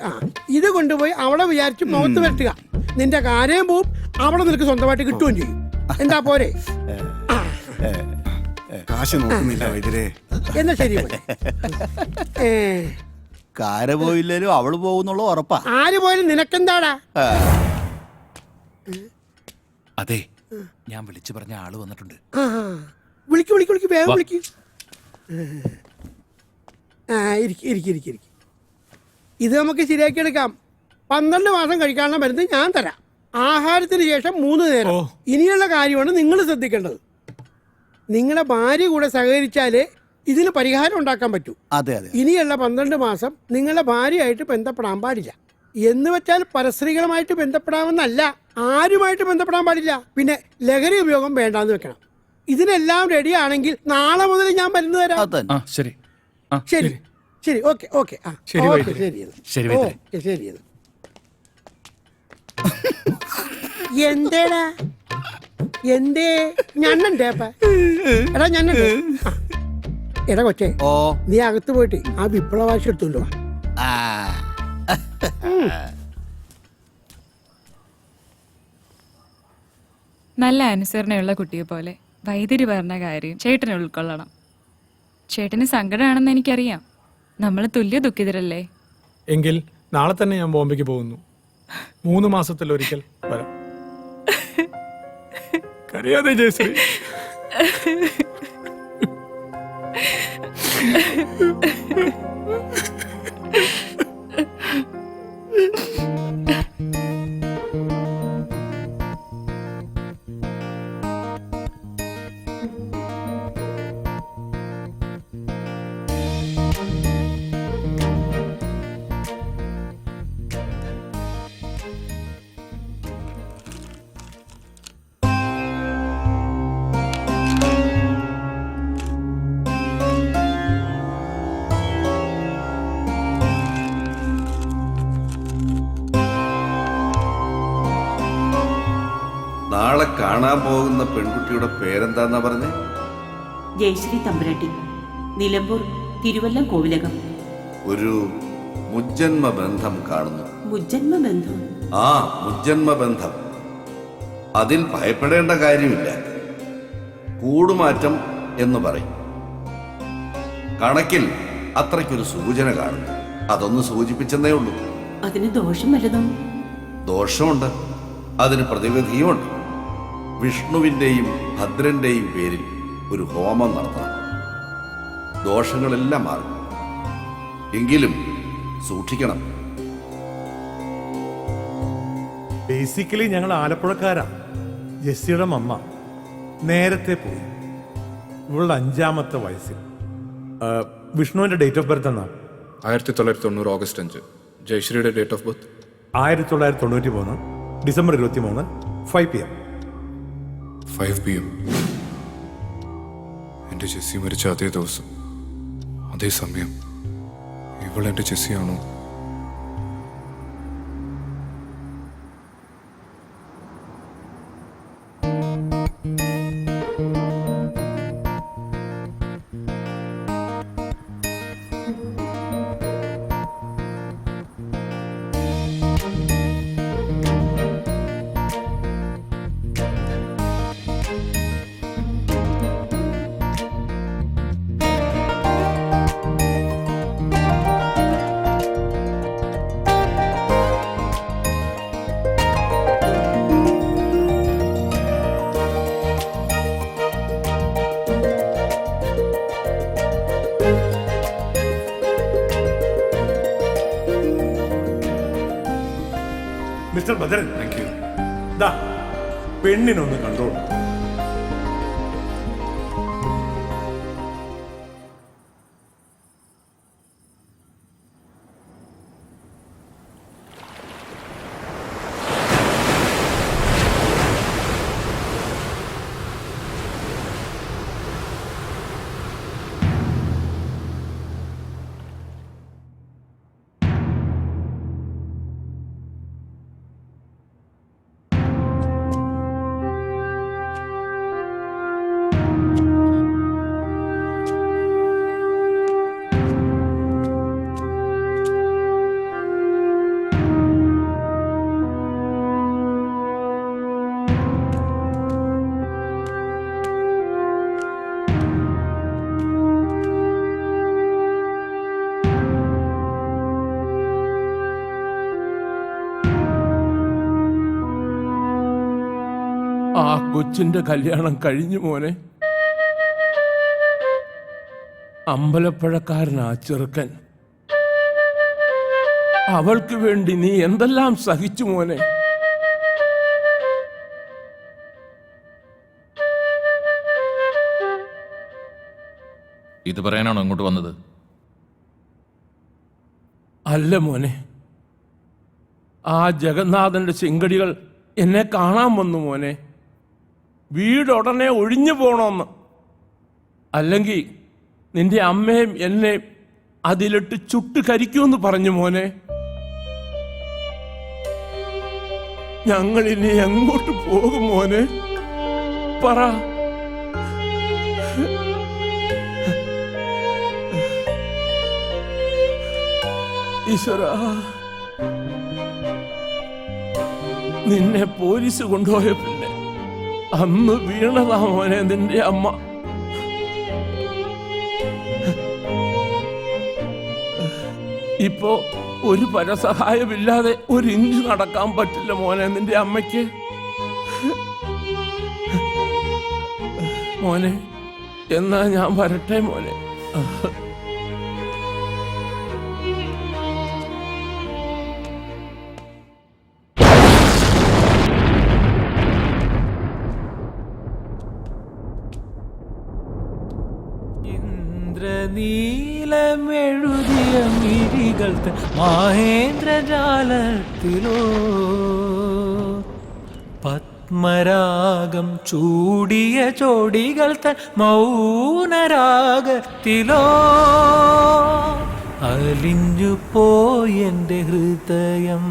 ആ, ഇത് കൊണ്ടുപോയി അവളെ വിചാരിച്ച് മുഖത്ത് വരട്ടുക. നിന്റെ കാര്യം പോവും, അവളെ നിനക്ക് സ്വന്തമായിട്ട് കിട്ടുകയും ചെയ്യും. എന്താ പോരെ? കാശ് നോക്കുന്നില്ല വൈദ്യരെ. എന്നാ ശരി. കാര പോയില്ലേലും അവള് പോകുന്നുള്ള ഉറപ്പാ. ആര് പോയാലും നിനക്കെന്താടാ? അതെ, ഞാൻ വിളിച്ചു പറഞ്ഞ ആള് വന്നിട്ടുണ്ട്. വിളിക്ക് വേഗം വിളിക്ക്. ഇത് നമുക്ക് ശരിയാക്കി എടുക്കാം. 12 മാസം കഴിക്കാനുള്ള മരുന്ന് ഞാൻ തരാം. ആഹാരത്തിന് ശേഷം 3 നേരം. ഇനിയുള്ള കാര്യമാണ് നിങ്ങൾ ശ്രദ്ധിക്കേണ്ടത്. നിങ്ങളുടെ ഭാര്യ കൂടെ സഹകരിച്ചാലേ ഇതിന് പരിഹാരം ഉണ്ടാക്കാൻ പറ്റൂ. ഇനിയുള്ള 12 മാസം നിങ്ങളുടെ ഭാര്യയായിട്ട് ബന്ധപ്പെടാൻ പാടില്ല. എന്ന് വെച്ചാൽ പരസ്ത്രീകളുമായിട്ട് ബന്ധപ്പെടാമെന്നല്ല, ആരുമായിട്ട് ബന്ധപ്പെടാൻ പാടില്ല. പിന്നെ ലഹരി ഉപയോഗം വേണ്ടാന്ന് വെക്കണം. ഇതിനെല്ലാം റെഡി ആണെങ്കിൽ നാളെ മുതൽ ഞാൻ മരുന്ന് തരാം. ശരി ശരി ശരി, ഓക്കെ ഓക്കെ. ശരി. എന്തേടാ എന്തേ ഞണ്ണണ്ടേപ്പ? എടാ ഞണ്ണുണ്ട്. എടാ കൊച്ചേ, നീ അകത്ത് പോയിട്ട് ആ വിപ്ലവാശി എടുത്തുല്ലോ. നല്ല അനുസരണയുള്ള കുട്ടിയെ പോലെ വൈദ്യുതി പറഞ്ഞ കാര്യം ചേട്ടനെ ഉൾക്കൊള്ളണം. ചേട്ടന് സങ്കടമാണെന്ന് എനിക്കറിയാം. നമ്മൾ തുല്യ ദുഃഖിതരല്ലേ? എങ്കിൽ നാളെ തന്നെ ഞാൻ ബോംബെക്ക് പോകുന്നു. 3 മാസത്തിലൊരിക്കൽ വരാം. കരയാതെ ജയശ്രീ. നാളെ കാണാൻ പോകുന്ന പെൺകുട്ടിയുടെ പേരെന്താന്നാ പറഞ്ഞേ? ജയശ്രീ തമ്പുരാട്ടി, നിലമ്പൂർ തിരുവല്ലം കോവിലകം. ഒരു മുജ്ജന്മ ബന്ധം കാണുന്നു. മുജ്ജന്മ ബന്ധം? ആ, മുജ്ജന്മ ബന്ധം. അതിൽ ഭയപ്പെടേണ്ട കാര്യമില്ല. കൂടുമാറ്റം എന്ന് പറയും. കണക്കിൽ അത്രയ്ക്കൊരു സൂചന കാണുന്നു. അതൊന്ന് സൂചിപ്പിച്ചെന്നേ ഉള്ളൂ. അതിന് ദോഷം വല്ലതും? ദോഷമുണ്ട്, അതിന് പ്രതിവിധിയുമുണ്ട്. വിഷ്ണുവിൻ്റെയും ഭദ്രന്റെയും പേരിൽ ഒരു ഹോമം നടത്തണം. ദോഷങ്ങളെല്ലാം മാറും. എങ്കിലും സൂക്ഷിക്കണം. ബേസിക്കലി ഞങ്ങൾ ആലപ്പുഴക്കാരാ. ജെസ്സിയുടെ മമ്മ നേരത്തെ പോയി. ഇവളുടെ 5ാമത്തെ വയസ്സിൽ. വിഷ്ണുവിന്റെ ഡേറ്റ് ഓഫ് ബർത്ത് എന്നാ? 1990 ഓഗസ്റ്റ് 5. ജയശ്രീയുടെ date of birth 1993 December 23 5 PM. 5 PM. എൻ്റെ ജെസ്സി മരിച്ച അതേ ദിവസം, അതേ സമയം. ഇവൾ എൻ്റെ ജെസ്സിയാണോ? മിസ്റ്റർ ഭദ്രൻ, ദാ പെണ്ണിനൊന്ന് കണ്ടോളൂ. ആ കൊച്ചിന്റെ കല്യാണം കഴിഞ്ഞു മോനെ. അമ്പലപ്പുഴക്കാരനാ ചെറുക്കൻ. അവൾക്ക് വേണ്ടി നീ എന്തെല്ലാം സഹിച്ചു മോനെ. ഇത് പറയാനാണോ ഇങ്ങോട്ട് വന്നത്? അല്ല മോനെ, ആ ജഗന്നാഥന്റെ ചെങ്കടികൾ എന്നെ കാണാൻ വന്നു മോനെ. വീടുടനെ ഒഴിഞ്ഞു പോണമെന്ന്. അല്ലെങ്കിൽ നിന്റെ അമ്മയും എന്നെ അതിലിട്ട് ചുട്ട് കരിക്കുമെന്ന് പറഞ്ഞു മോനെ. ഞങ്ങൾ ഇനി എങ്ങോട്ട് പോകും മോനെ? പറ. ഈശ്വര, നിന്നെ പോലീസ് കൊണ്ടുപോയ പിന്നെ അന്ന് വീണതാ മോനെ നിന്റെ അമ്മ. ഇപ്പോ ഒരു പരസഹായമില്ലാതെ ഒരു ഇഞ്ച് നടക്കാൻ പറ്റില്ല മോനെ നിന്റെ അമ്മയ്ക്ക്. മോനെ, എന്നാ ഞാൻ വരട്ടെ മോനെ. നീലമെഴുതിയ മിഴികൾ മഹേന്ദ്രജാലത്തിലോ പത്മരാഗം ചൂടിയ ചോടികൾ തൻ മൗനരാഗത്തിലോ അലിഞ്ഞു പോയെന്റെ ഹൃദയം,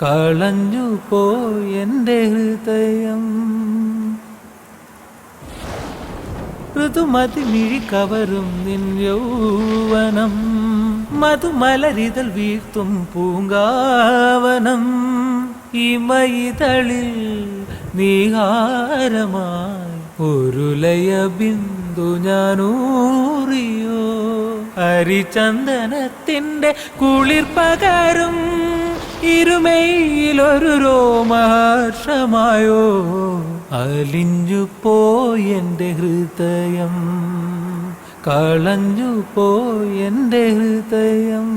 കളഞ്ഞു പോയെന്റെ ഹൃദയം. ഋതുമതി മിഴി കവരും നിൻ യൗവനം, മധുമലരിതൽ വീഴ്ത്തും പൂങ്കാവനം. ഇമയിതളിൽ നീഹാരമായി ഒരു ലയ ബിന്ദു ഞാനൂറിയോ. ഹരിചന്ദനത്തിന്റെ കുളിർ പകരും ഇരുമയിലൊരു രോമഹർഷമായോ. അലിഞ്ഞു പോയെന്റെ ഹൃദയം, കളഞ്ഞു പോയെന്റെ ഹൃദയം.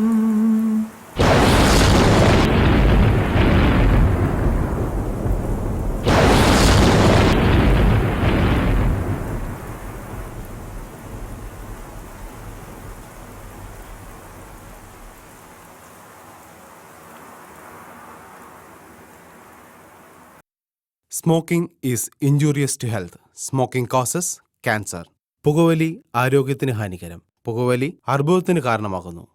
Smoking is injurious to health. Smoking causes cancer. പുകവലി ആരോഗ്യത്തിന് ഹാനികരം. പുകവലി അർബുദത്തിന് കാരണമാകുന്നു.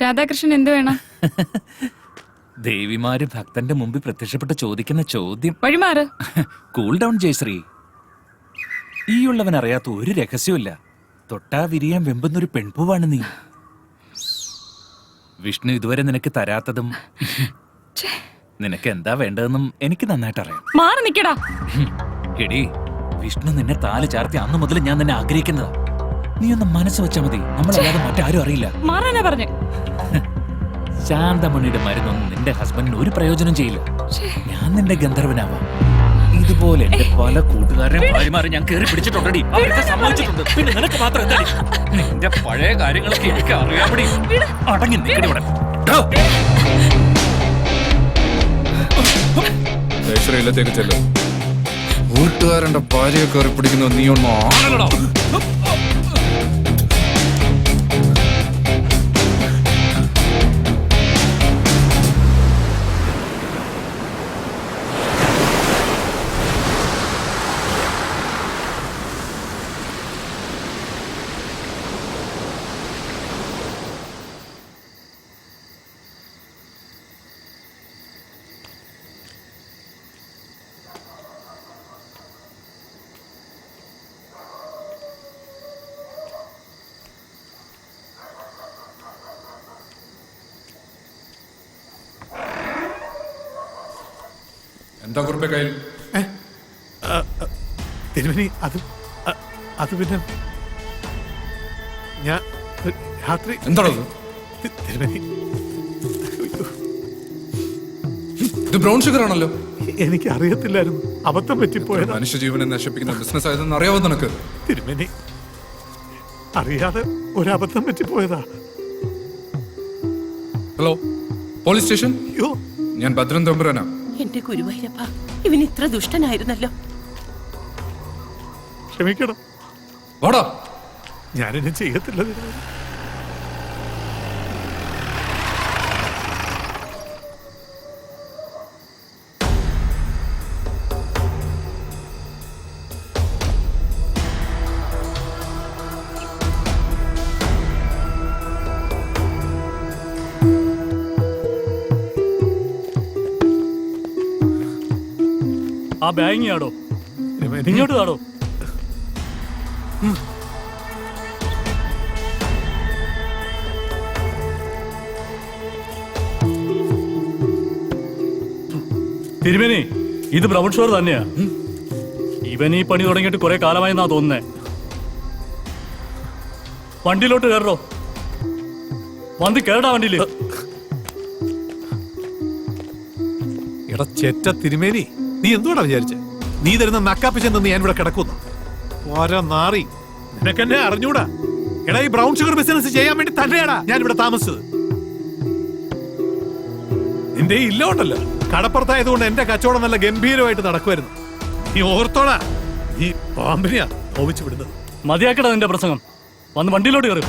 രാധാകൃഷ്ണൻ എന്ത് വേണം? ദേവിമാര് ഭക്തന്റെ മുമ്പിൽ പ്രത്യക്ഷപ്പെട്ട് ചോദിക്കുന്ന ചോദ്യം. വഴിമാറ്. Cool down Jayashree. ഈ ഉള്ളവൻ അറിയാത്ത ഒരു രഹസ്യമില്ല. തൊട്ടാ വിരിയാൻ വെമ്പുന്നൊരു പെൺപൂവാണ് നീ. വിഷ്ണു ഇതുവരെ നിനക്ക് തരാത്തതും നിനക്ക് എന്താ വേണ്ടതെന്നും എനിക്ക് നന്നായിട്ട് അറിയാം. മാറി നിക്കടാ. എടി, വിഷ്ണു നിന്നെ താല് ചാർത്തി അന്നു മുതൽ ഞാൻ നിന്നെ ആഗ്രഹിക്കുന്നതാ. നീ ഒന്ന് മനസ്സ് വെച്ചാ മതി, നമ്മളല്ലാതെ മറ്റാരും അറിയില്ല. മാറാനാ പറഞ്ഞേ. ശാന്തമണിയുടെ മരുന്നൊന്നും നിന്റെ ഹസ്ബൻഡിന് ഒരു പ്രയോജനം ചെയ്യില്ല. ഞാൻ നിന്റെ ഗന്ധർവനാവാം. ഇതുപോലെ എന്റെ പല കൂട്ടുകാരെയും ഭാര്യമാരെ ഞാൻ കയറി പിടിച്ചിട്ടുണ്ടടി. അവരൊക്കെ സമ്മതിച്ചിട്ടുണ്ട്. പിന്നെ നിനക്ക് മാത്രം എന്താ? നിന്റെ പഴയ കാര്യങ്ങളൊക്കെ എനിക്ക് അറിയാമടി. അടങ്ങി നിൽക്കടി ഇവിടെ. ഇല്ലത്തേക്ക് ചെല്ലും. വീട്ടുകാരന്റെ ഭാര്യയെ കയറി പിടിക്കുന്ന നീ ഒന്നും ആണല്ലോ. എന്താ കുറിപ്പേ കയ്യിൽ? തിരുമേനി അത് പിന്നെ ഞാൻ രാത്രി എന്താണത്? തിരുമേനി ഇത് ബ്രൗൺ ഷുഗർ ആണല്ലോ. എനിക്ക് അറിയത്തില്ലായിരുന്നു, അബദ്ധം പറ്റിപ്പോയത്. മനുഷ്യജീവനെ നശിപ്പിക്കുന്ന ബിസിനസ് ആയതെന്ന് അറിയാവോ നിനക്ക്? തിരുമേനി അറിയാതെ ഒരബദ്ധം പറ്റിപ്പോയതാ. Hello, police station. അയ്യോ, ഞാൻ ഭദ്രൻ തമ്പുരാനാ. എന്റെ ഗുരുവായൂരപ്പ, ഇവൻ ഇത്ര ദുഷ്ടനായിരുന്നല്ലോ. ക്ഷമിക്കണം, വാടാ. ഞാനിനി ചെയ്യത്തില്ല തിരുമേനി. ആ ബാഗിങ് ആടോ, ഇങ്ങോട്ട് താടോ. തിരുമേനി, ഇത് ബ്രൗൺ ഷുഗർ തന്നെയാ. ഇവൻ ഈ പണി തുടങ്ങിയിട്ട് കുറെ കാലമായെന്നാ തോന്നുന്നേ. വണ്ടിയിലോട്ട് കയറോ, വന്ന് കേടാ വണ്ടിയില്. എടാ ചെറ്റ തിരുമേനി, നീ എന്തുകൊണ്ടാ വിചാരിച്ചേ നീ തരുന്ന നക്കാപ്പിച്ചെന്ന് ഞാൻ ഇവിടെ കിടക്കുന്നു? ഓരോ നാറി, നിനക്കെന്നെ അറിഞ്ഞൂടാ. എടാ, ഈ ബ്രൗൺ ഷുഗർ ബിസിനസ് ചെയ്യാൻ വേണ്ടി തന്നെയാടാ ഞാൻ ഇവിടെ താമസിച്ചത്. നിന്റെ ഇല്ല ഉണ്ടല്ലോ, കടപ്പുറത്തായതുകൊണ്ട് എന്റെ കച്ചവടം നല്ല ഗംഭീരമായിട്ട് നടക്കുമായിരുന്നു. നീ ഓർത്തോടാ, നീ പാമ്പിനെയാ നോവിച്ചു വിടുന്നത്. മതിയാക്കടാ നിന്റെ പ്രസംഗം, വന്ന് വണ്ടിയിലോട്ട് കയറും.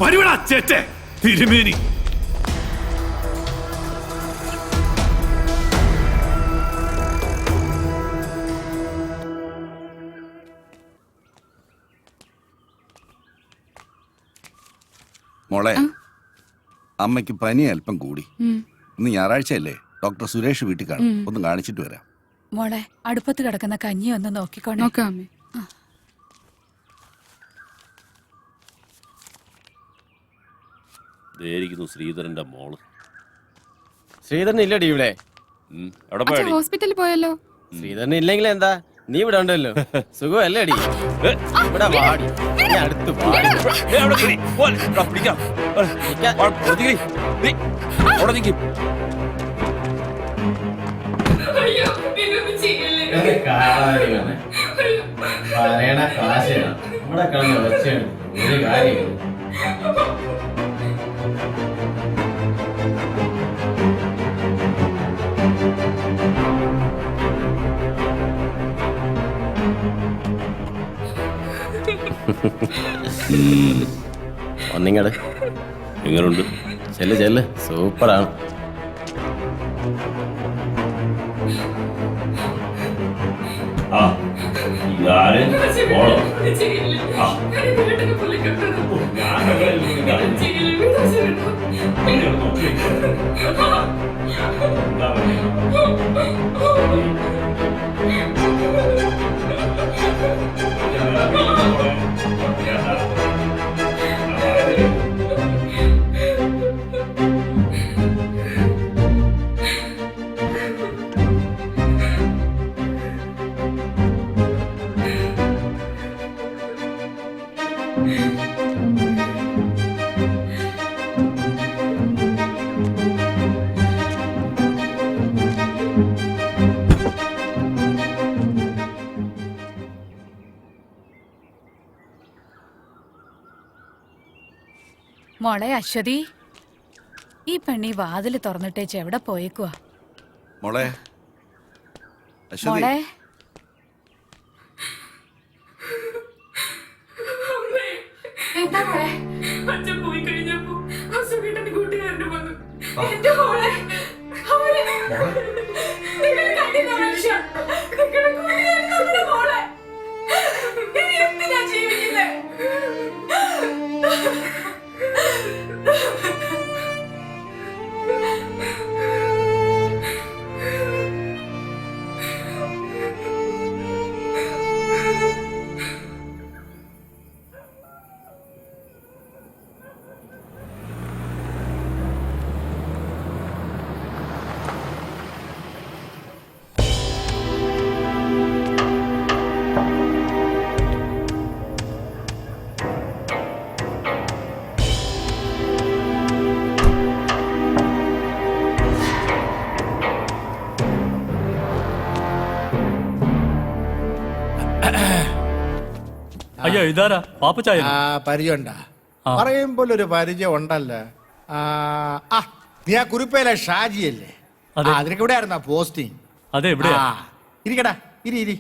വരുവടാ ചേറ്റെ തിരുമേനി. മോളെ, അമ്മയ്ക്ക് പനി അല്പം കൂടി. ഇന്ന് ഞായറാഴ്ചയല്ലേ, ഡോക്ടർ സുരേഷ് വീട്ടിൽ കാണും. ഒന്ന് കാണിച്ചിട്ട് വരാം. മോളെ, അടുപ്പത്ത് കിടക്കുന്ന കഞ്ഞി ഒന്ന് നോക്കിക്കോണേ. ശ്രീധരന്റെ മോള്. ശ്രീധരൻ ഇല്ലടി ഇവിടെ. ഹോസ്പിറ്റലിൽ പോയല്ലോ. ശ്രീധരൻ ഇല്ലെങ്കിൽ എന്താ, നീ ഇവിടെ ഉണ്ടല്ലോ. സുഖമല്ലേ അടി? ഇവിടെ വാടി, അടുത്ത് പറയണ കാശാണ് ഇവിടെ കളഞ്ഞ വെച്ചാണ് ഒരു കാര്യം. ഒന്നിങ്ങട് എങ്ങനുണ്ട്? ചെല്ല് ചെല്ല്, സൂപ്പറാണ്. മോളെ അശ്വതി, ഈ പെണ്ണി വാതില് തുറന്നിട്ടേച്ച് എവിടെ പോയേക്കുവാ? മോളെ മോളെ, എന്താ മോളെ? അച്ഛൻ പോയി കഴിഞ്ഞപ്പോ സുഖേട്ടന്റെ കൂട്ടുകാരന് വന്നു. എന്റെ മോളെ, നിങ്ങൾ കണ്ടില്ല മനുഷ്യ, നിങ്ങളുടെ കൂട്ടുകാരൻ നമ്മുടെ മോളെ. ഇനി എന്തിനാ ജീവിക്കുന്നേ? ഇതാരാ പാപ്പച്ചായ ആ പരിചയമുണ്ട പറയുമ്പോൾ ഒരു പരിചയം ഉണ്ടല്ലോ. ആ നീ ആ കുറിപ്പേലെ ഷാജിയല്ലേ? അതിനൊക്കെ ഇവിടെ ആയിരുന്നാ പോസ്റ്റിംഗ്? അതെ എവിടെയാ? ഇരിക്കടാ, ഇരി.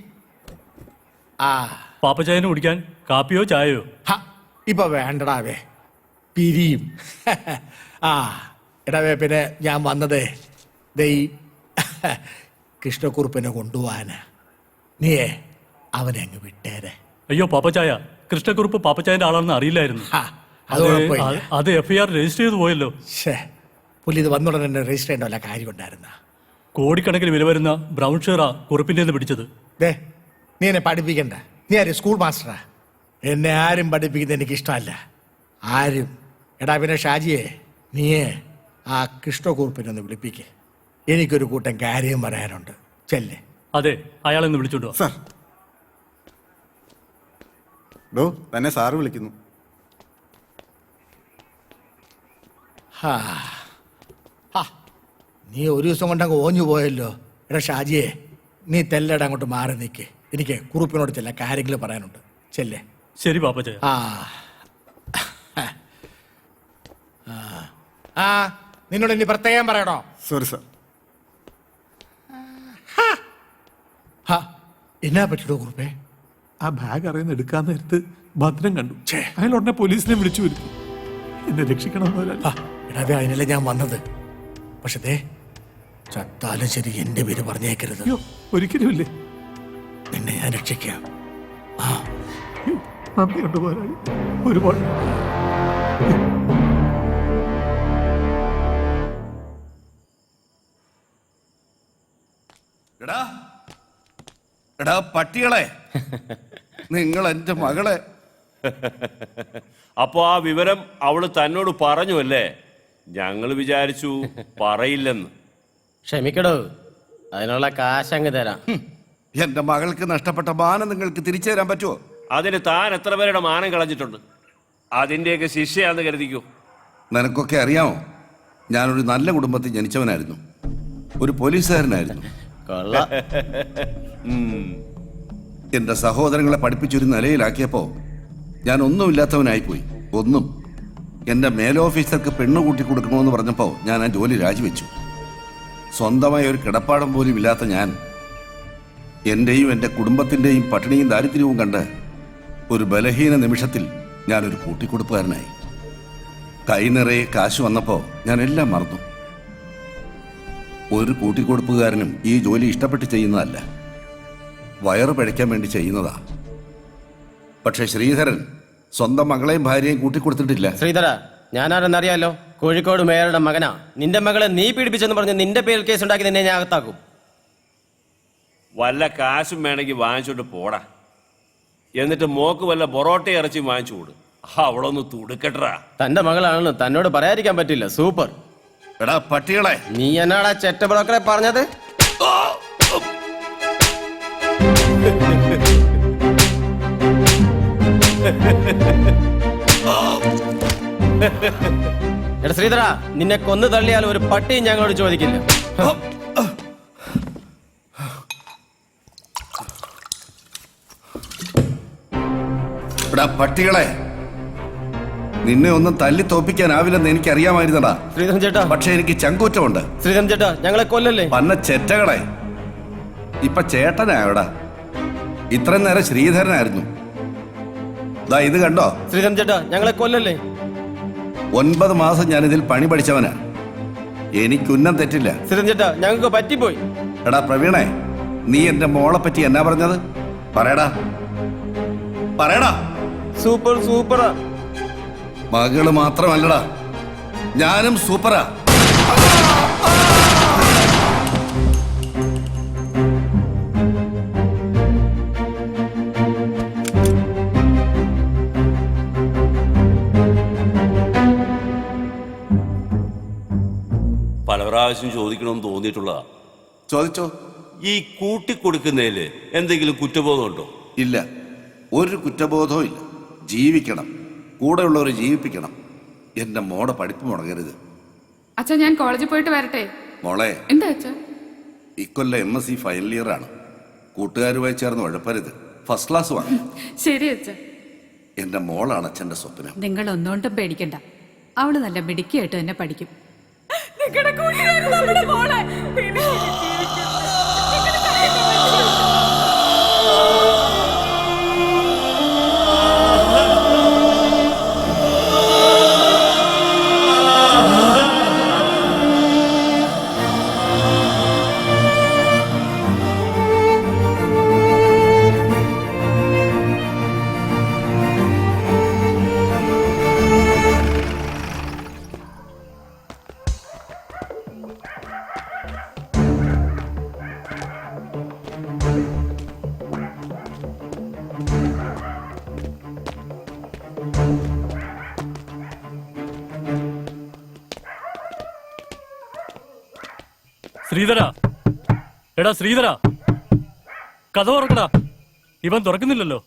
ആ പാപ്പച്ചായന് കുടിക്കാൻ കാപ്പിയോ ചായയോ? ഇപ്പൊ വേണ്ടടാവേ, പിരിയും. ആ എടാവേ, പിന്നെ ഞാൻ വന്നതേ ദേ കൃഷ്ണക്കുറുപ്പിനെ കൊണ്ടുപോവാനാ. നീയേ അവനെ അങ്ങ് വിട്ടേരെ. അയ്യോ പാപ്പച്ചായ, കൃഷ്ണക്കുറുപ്പ് പാപ്പച്ചായന്റെ ആളാണെന്ന് അറിയില്ലായിരുന്നു. അത് കുഴപ്പമില്ല. അത് FIR രജിസ്റ്റർ ചെയ്ത് പോയല്ലോ. പുള്ളി ഇത് വന്നുടനെ തന്നെ രജിസ്റ്റർ ചെയ്യേണ്ട വല്ല കാര്യം ഉണ്ടായിരുന്ന? കോടിക്കണക്കിന് വില വരുന്ന ബ്രൗൺ ഷെയറാ കുറുപ്പിന്റെ പിടിച്ചത്. ദേ നീ എന്നെ പഠിപ്പിക്കണ്ട. നീ ആര് സ്കൂൾ മാസ്റ്ററാ? എന്നെ ആരും പഠിപ്പിക്കുന്നത് എനിക്ക് ഇഷ്ടമല്ല, ആരും. എടാ പിന്നെ ഷാജിയെ, നീയേ ആ കൃഷ്ണക്കുറുപ്പിനൊന്ന് വിളിപ്പിക്കേ. എനിക്കൊരു കൂട്ടം കാര്യം പറയാനുണ്ട്. ചെല്ലേ. അതെ, അയാളെന്ന് വിളിച്ചോണ്ടോ. സാർ തന്നെ സാറ് വിളിക്കുന്നു. നീ ഒരു ദിവസം കൊണ്ടങ്ങ് ഓഞ്ഞു പോയല്ലോ. എടാ ഷാജിയെ, നീ തെല്ലട അങ്ങോട്ട് മാറി നിൽക്കേ. എനിക്ക് കുറുപ്പിനോട് ചില കാര്യങ്ങൾ പറയാനുണ്ട്. ചെല്ലേ. ശരി പാപ്പച്ചായ. ആ നിന്നോട് ഇനി പ്രത്യേകം പറയണോ? Sorry sir. എന്നാ പറ്റിയോ കുറുപ്പേ? ആ ബാഗ് അറിയുന്ന എടുക്കാൻ നേരത്ത് ഭദ്രം കണ്ടു. അയാൾ ഉടനെ പോലീസിനെ വിളിച്ചു വരുത്തി. എന്നെ രക്ഷിക്കണം. എടാവേ, അതിനല്ലേ ഞാൻ വന്നത്. പക്ഷെ ദേ ചത്താലും ശരി എന്റെ പേര് പറഞ്ഞേക്കരുത്. ഒരിക്കലും ഇല്ലേ. നിന്നെ ഞാൻ രക്ഷിക്കാം. നന്ദിയുണ്ട് പോരാളി, ഒരുപാട്. എടാ പട്ടികളെ, നിങ്ങൾ എന്റെ മകളെ. അപ്പൊ ആ വിവരം അവള് തന്നോട് പറഞ്ഞു അല്ലേ? ഞങ്ങൾ വിചാരിച്ചു പറയില്ലെന്ന്. ക്ഷമിക്കടോ, അതിനുള്ള കാശങ്ങ് തരാം. എന്റെ മകൾക്ക് നഷ്ടപ്പെട്ട മാനം നിങ്ങൾക്ക് തിരിച്ചു തരാൻ പറ്റുമോ? അതിന് താൻ എത്ര പേരുടെ മാനം കളഞ്ഞിട്ടുണ്ട്? അതിന്റെയൊക്കെ ശിക്ഷയാന്ന് കരുതിക്കോ. നിനക്കൊക്കെ അറിയാമോ, ഞാനൊരു നല്ല കുടുംബത്തിൽ ജനിച്ചവനായിരുന്നു. ഒരു പോലീസുകാരനായിരുന്നു. എന്റെ സഹോദരങ്ങളെ പഠിപ്പിച്ചൊരു നിലയിലാക്കിയപ്പോ ഞാൻ ഒന്നുമില്ലാത്തവനായിപ്പോയി. ഒന്നും. എന്റെ മേലോഫീസർക്ക് പെണ്ണു കൂട്ടി കൊടുക്കണമെന്ന് പറഞ്ഞപ്പോ ഞാൻ ആ ജോലി രാജിവെച്ചു. സ്വന്തമായ ഒരു കിടപ്പാടം പോലും ഇല്ലാത്ത ഞാൻ എന്റെയും എന്റെ കുടുംബത്തിന്റെയും പട്ടിണിയും ദാരിദ്ര്യവും കണ്ട് ഒരു ബലഹീന നിമിഷത്തിൽ ഞാനൊരു കൂട്ടിക്കൊടുപ്പുകാരനായി. കൈ നിറയെ കാശ് വന്നപ്പോ ഞാൻ എല്ലാം മറന്നു. ഒരു കൂട്ടിക്കൊടുപ്പുകാരനും ഈ ജോലി ഇഷ്ടപ്പെട്ട് ചെയ്യുന്നതല്ല, വയറ് പിഴയ്ക്കാൻ വേണ്ടി ചെയ്യുന്നതാ. പക്ഷെ ശ്രീധരൻ സ്വന്തം മകളെയും ഭാര്യയും കൂട്ടിക്കൊടുത്തിട്ടില്ല. ശ്രീധര, ഞാനാരെന്നറിയാലോ. കോഴിക്കോട് മേയറുടെ മകനാ. നിന്റെ മകളെ നീ പീഡിപ്പിച്ചെന്ന് പറഞ്ഞ് നിന്റെ പേരിൽ കേസ് ഉണ്ടാക്കി നിന്നെ ഞാൻ അകത്താക്കും. വല്ല കാശും വേണമെങ്കിൽ വാങ്ങിച്ചോണ്ട് പോടാ. എന്നിട്ട് മോക്ക് വല്ല പൊറോട്ട ഇറച്ചി വാങ്ങിച്ചു കൊടു. അവളൊന്ന് തുടുക്കട്ടാ. തന്റെ മകളാണെന്ന് തന്നോട് പറയാതിരിക്കാൻ പറ്റില്ല. സൂപ്പർ. എടാ പട്ടികളെ, നീ എന്നാടാ ചെറ്റ ബ്രോക്കറെ പറഞ്ഞത്? എടാ ശ്രീധര, നിന്നെ കൊന്നു തള്ളിയാൽ ഒരു പട്ടിയും ഞങ്ങളോട് ചോദിക്കില്ല. എടാ പട്ടികളെ, നിന്നെ ഒന്നും തല്ലി തോപ്പിക്കാനാവില്ലെന്ന് എനിക്ക് അറിയാമായിരുന്നടാ ശ്രീധരൻ ചേട്ടാ. പക്ഷെ എനിക്ക് ചങ്കൂറ്റമുണ്ട്. ശ്രീധരൻ ചേട്ടാ, ഞങ്ങളെ കൊല്ലല്ലേ. പന്ന ചെറ്റകളെ, ഇപ്പൊ ചേട്ടനായോടാ. ഇത്രയും നേരം ശ്രീധരനായിരുന്നു. ദാ ഇത് കണ്ടോ? ശ്രീധരൻ ചേട്ടാ, ഞങ്ങളെ കൊല്ലല്ലേ. 9 മാസം ഞാനിതിൽ പണി പഠിച്ചവനാ. എനിക്കുന്നം തെറ്റില്ല. ശ്രീധരൻ ചേട്ടാ, ഞങ്ങൾക്ക് പറ്റിപ്പോയി. എടാ പ്രവീണേ, നീ എന്റെ മോളെ പറ്റി എന്നാ പറഞ്ഞത്? പറയടാ, പറയടാ. സൂപ്പർ സൂപ്പറാ. മകള് മാത്രമല്ലടാ, ഞാനും സൂപ്പറാ. പല പ്രാവശ്യം ചോദിക്കണമെന്ന് തോന്നിയിട്ടുള്ളതാ. ചോദിച്ചോ. ഈ കൂട്ടിക്കൊടുക്കുന്നതില് എന്തെങ്കിലും കുറ്റബോധമുണ്ടോ? ഇല്ല, ഒരു കുറ്റബോധവും ഇല്ല. ജീവിക്കണം, കൂടെയുള്ളവരെ ജീവിപ്പിക്കണം. എന്റെ മോടെ പഠിപ്പ് മുടങ്ങരുത്. അച്ഛാ, ഞാൻ കോളേജിൽ പോയിട്ട് വരട്ടെ. മോളെ, എന്താ അച്ഛാ? ഇക്കൊല്ലം MSc ഫൈനൽ ഇയർ ആണ്. കൂട്ടുകാരുമായി ചേർന്ന് ഉഴപ്പരുത്. ഫസ്റ്റ് ക്ലാസ് വാങ്ങും. ശരി അച്ഛാ. എൻ്റെ മോളാണ് അച്ഛൻ്റെ സ്വപ്നം. നിങ്ങൾ ഒന്നുകൊണ്ടും പേടിക്കണ്ട, അവള് നല്ല മിടുക്കിയായിട്ട് തന്നെ പഠിക്കും. ശ്രീധര, എടാ ശ്രീധര, കഥ തുറക്കടാ. ഇവൻ തുറക്കുന്നില്ലല്ലോ.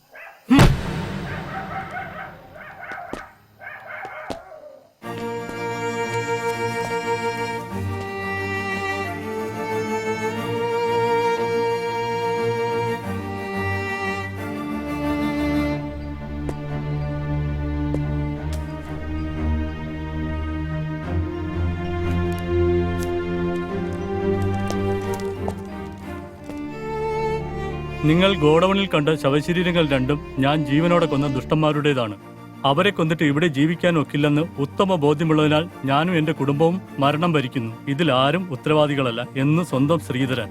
നിങ്ങൾ ഗോഡൌണിൽ കണ്ട ശവശരീരങ്ങൾ രണ്ടും ഞാൻ ജീവനോടെ കൊന്ന ദുഷ്ടന്മാരുടേതാണ്. അവരെ കൊന്നിട്ട് ഇവിടെ ജീവിക്കാൻ ഒക്കില്ലെന്ന് ഉത്തമ ബോധ്യമുള്ളതിനാൽ ഞാനും എന്റെ കുടുംബവും മരണം വരിക്കുന്നു. ഇതിൽ ആരും ഉത്തരവാദികളല്ല എന്ന് സ്വന്തം ശ്രീധരൻ.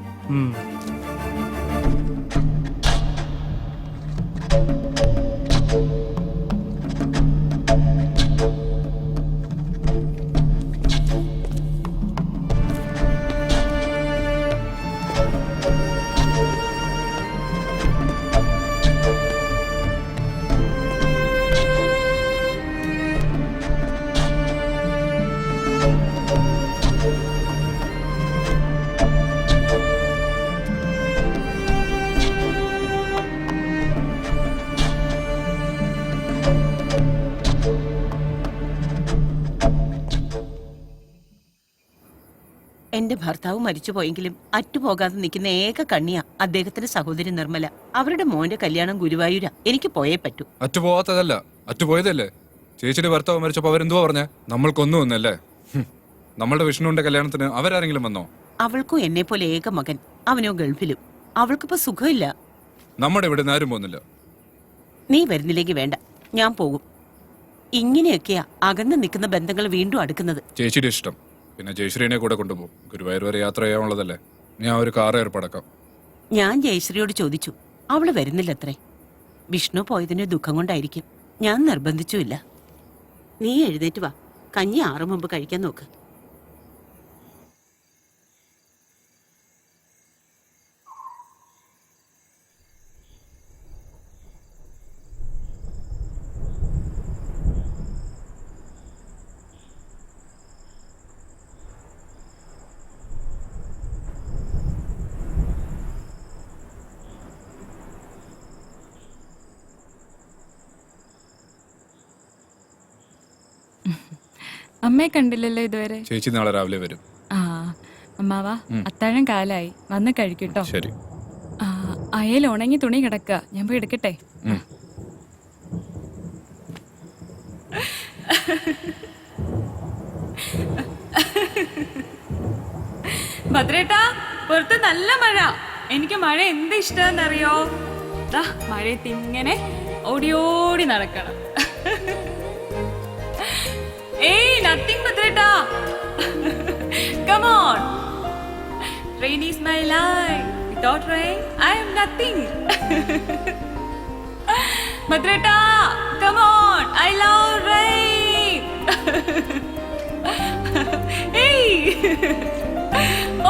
എന്റെ ഭർത്താവ് മരിച്ചുപോയെങ്കിലും അറ്റുപോകാതെ നിൽക്കുന്ന ഏക കണ്ണിയാ അദ്ദേഹത്തിന്റെ സഹോദരി നിർമ്മല. അവരുടെ മോന്റെ കല്യാണം ഗുരുവായൂരാ. എനിക്ക് പോയേ പറ്റൂ. അറ്റുപോകാത്തതല്ല, അറ്റുപോയതല്ലേ. ചേച്ചിയുടെ ഭർത്താവ് മരിച്ചപ്പോ അവരെന്തുവാ പറഞ്ഞേ? നമ്മൾക്കൊന്നും ഒന്നല്ലേ. നമ്മളുടെ വിഷ്ണുവിന്റെ കല്യാണത്തിന് അവരാരെങ്കിലും വന്നോ? അവൾക്കും എന്നെ പോലെ ഏക മകൻ, അവനോ ഗൾഫിലും. അവൾക്കിപ്പോ സുഖമില്ല. നമ്മുടെ ഇവിടെ ആരും പോകുന്നില്ല. നീ വരുന്നില്ലെങ്കിൽ വേണ്ട, ഞാൻ പോകും. ഇങ്ങനെയൊക്കെയാ അകന്ന് നിൽക്കുന്ന ബന്ധങ്ങൾ വീണ്ടും അടുക്കുന്നത്. ചേച്ചിയുടെ ഇഷ്ടം. പിന്നെ ജയശ്രീനെ കൂടെ കൊണ്ടുപോകും. ഗുരുവായൂർ വരെ യാത്ര ചെയ്യാനുള്ളതല്ലേ. ഞാൻ ഒരു കാർ ഏർപ്പാടാക്കാം. ഞാൻ ജയശ്രീയോട് ചോദിച്ചു, അവള് വരുന്നില്ലത്രേ. വിഷ്ണു പോയതിന് ദുഃഖം കൊണ്ടായിരിക്കും. ഞാൻ നിർബന്ധിച്ചുമില്ല. നീ എഴുന്നേറ്റ് വാ, കഞ്ഞി 6 മുമ്പ് കഴിക്കാൻ നോക്ക്. അമ്മയെ കണ്ടില്ലല്ലോ ഇതുവരെ. ചേച്ചി നാളെ രാവിലെ വരും. ആ അമ്മാവാ, അത്താഴം കാലായി, വന്ന് കഴിക്കട്ടോ. ശരി. അയൽ ഉണങ്ങി തുണി കിടക്ക, ഞാൻ പോയി എടുക്കട്ടെ. ഭദ്രേട്ടാ, പുറത്ത് നല്ല മഴ. എനിക്ക് മഴ എന്ത് ഇഷ്ടമെന്നറിയോ? മഴയത്ത് ഇങ്ങനെ ഓടി ഓടി നടക്കണം. Hey, nothing, Bhadrata. Come on. Rain is my life. Without rain, I am nothing. Bhadrata, come on. I love rain. Hey.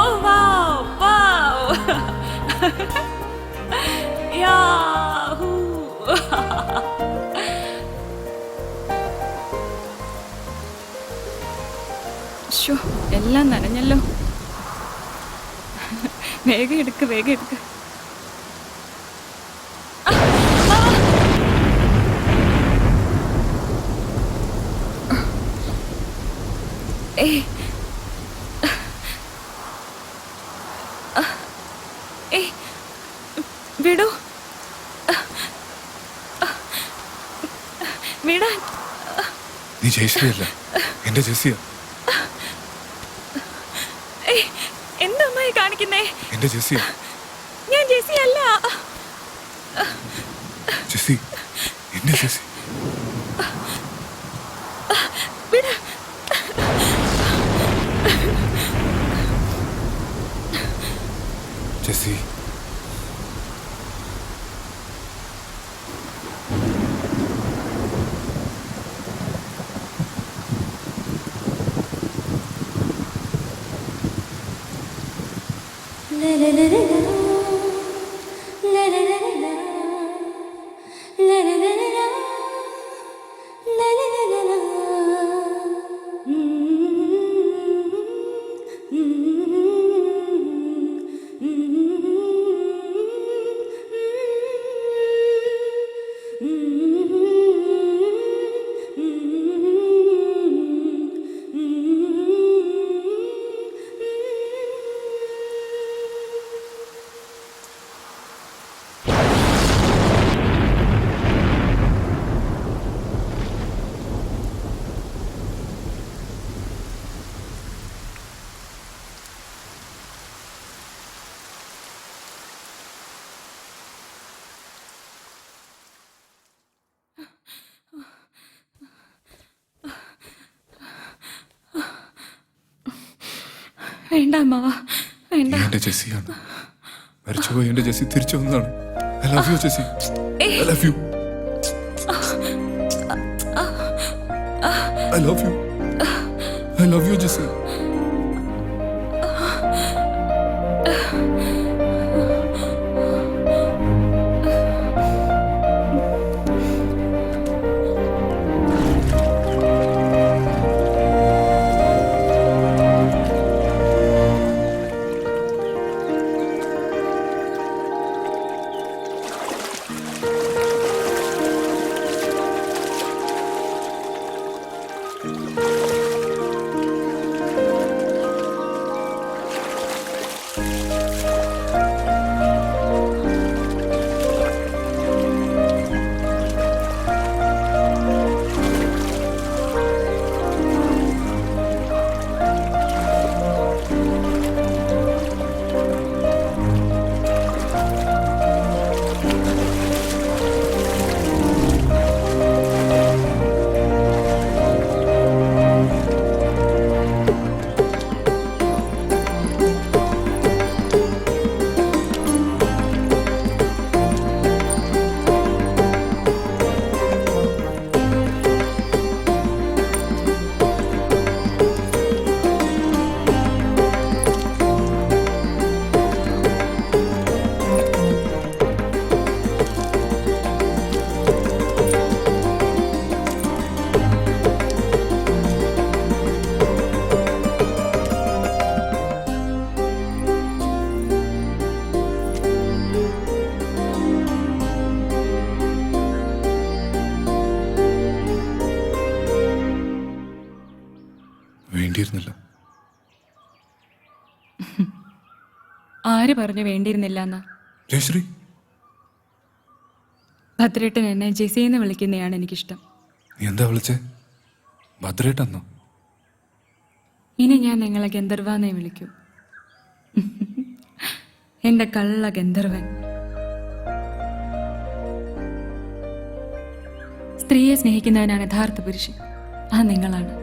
Oh, wow. Wow. Yahoo. എല്ലാം നനഞ്ഞല്ലോ. വേഗം എടുക്ക്, വേഗം എടുക്ക്. വിടൂ. നീ ജയശ്രീ അല്ല, എന്റെ ജെസ്സിയ. എന്താ അമ്മായി കാണിക്കുന്നേ? എന്റെ ജെസ്സിയ. ഞാൻ ജെസ്സി അല്ല. ജെസ്സി, എന്റെ ജെസ്സി. ജെസ്സി, വേണ്ട അമ്മാവ, വേണ്ട. നീ എന്റെ ജെസ്സിയാണ്. മരിച്ചുപോയി എന്റെ ജെസ്സി തിരിച്ചു വന്നതാണ്. I love you Jessie, I love you, I love you, I love you Jessie. വേണ്ടിയിരുന്നില്ല. ആര് പറഞ്ഞു വേണ്ടിയിരുന്നില്ല എന്ന്? ജയശ്രീ, ഭദ്രേട്ടൻ എന്നെ ജെസിന്ന് വിളിക്കുന്നതാണ് എനിക്കിഷ്ടം. നീ എന്താ വിളിച്ചേ? ഭദ്രേട്ടെന്നോ? ഇനി ഞാൻ നിങ്ങളെ ഗന്ധർവാന്നേ വിളിക്കൂ. എന്റെ കള്ള ഗന്ധർവൻ. സ്ത്രീയെ സ്നേഹിക്കുന്നവനാണ് യഥാർത്ഥ പുരുഷൻ. ആ നിങ്ങളാണ്.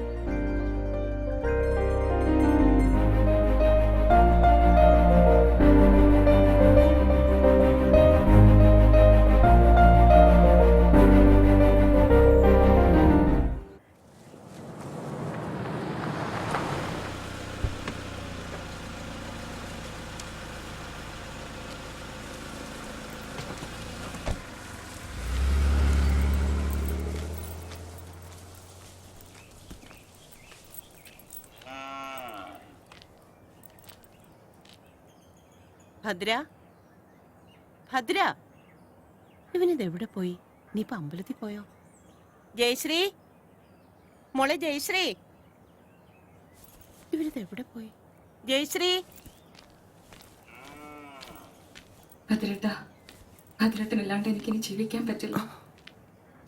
ഭദ്ര, ഭദ്ര, ഇവനിത് എവിടെ പോയി? നീ ഇപ്പൊ അമ്പലത്തിൽ പോയോ? ജയശ്രീ, മോളെ ജയശ്രീ, ഇവനിത് എവിടെ പോയി? ജയശ്രീ. ഭദ്രേട്ട, ഭദ്രേട്ടനില്ലാണ്ട് എനിക്കിനി ജീവിക്കാൻ പറ്റില്ല.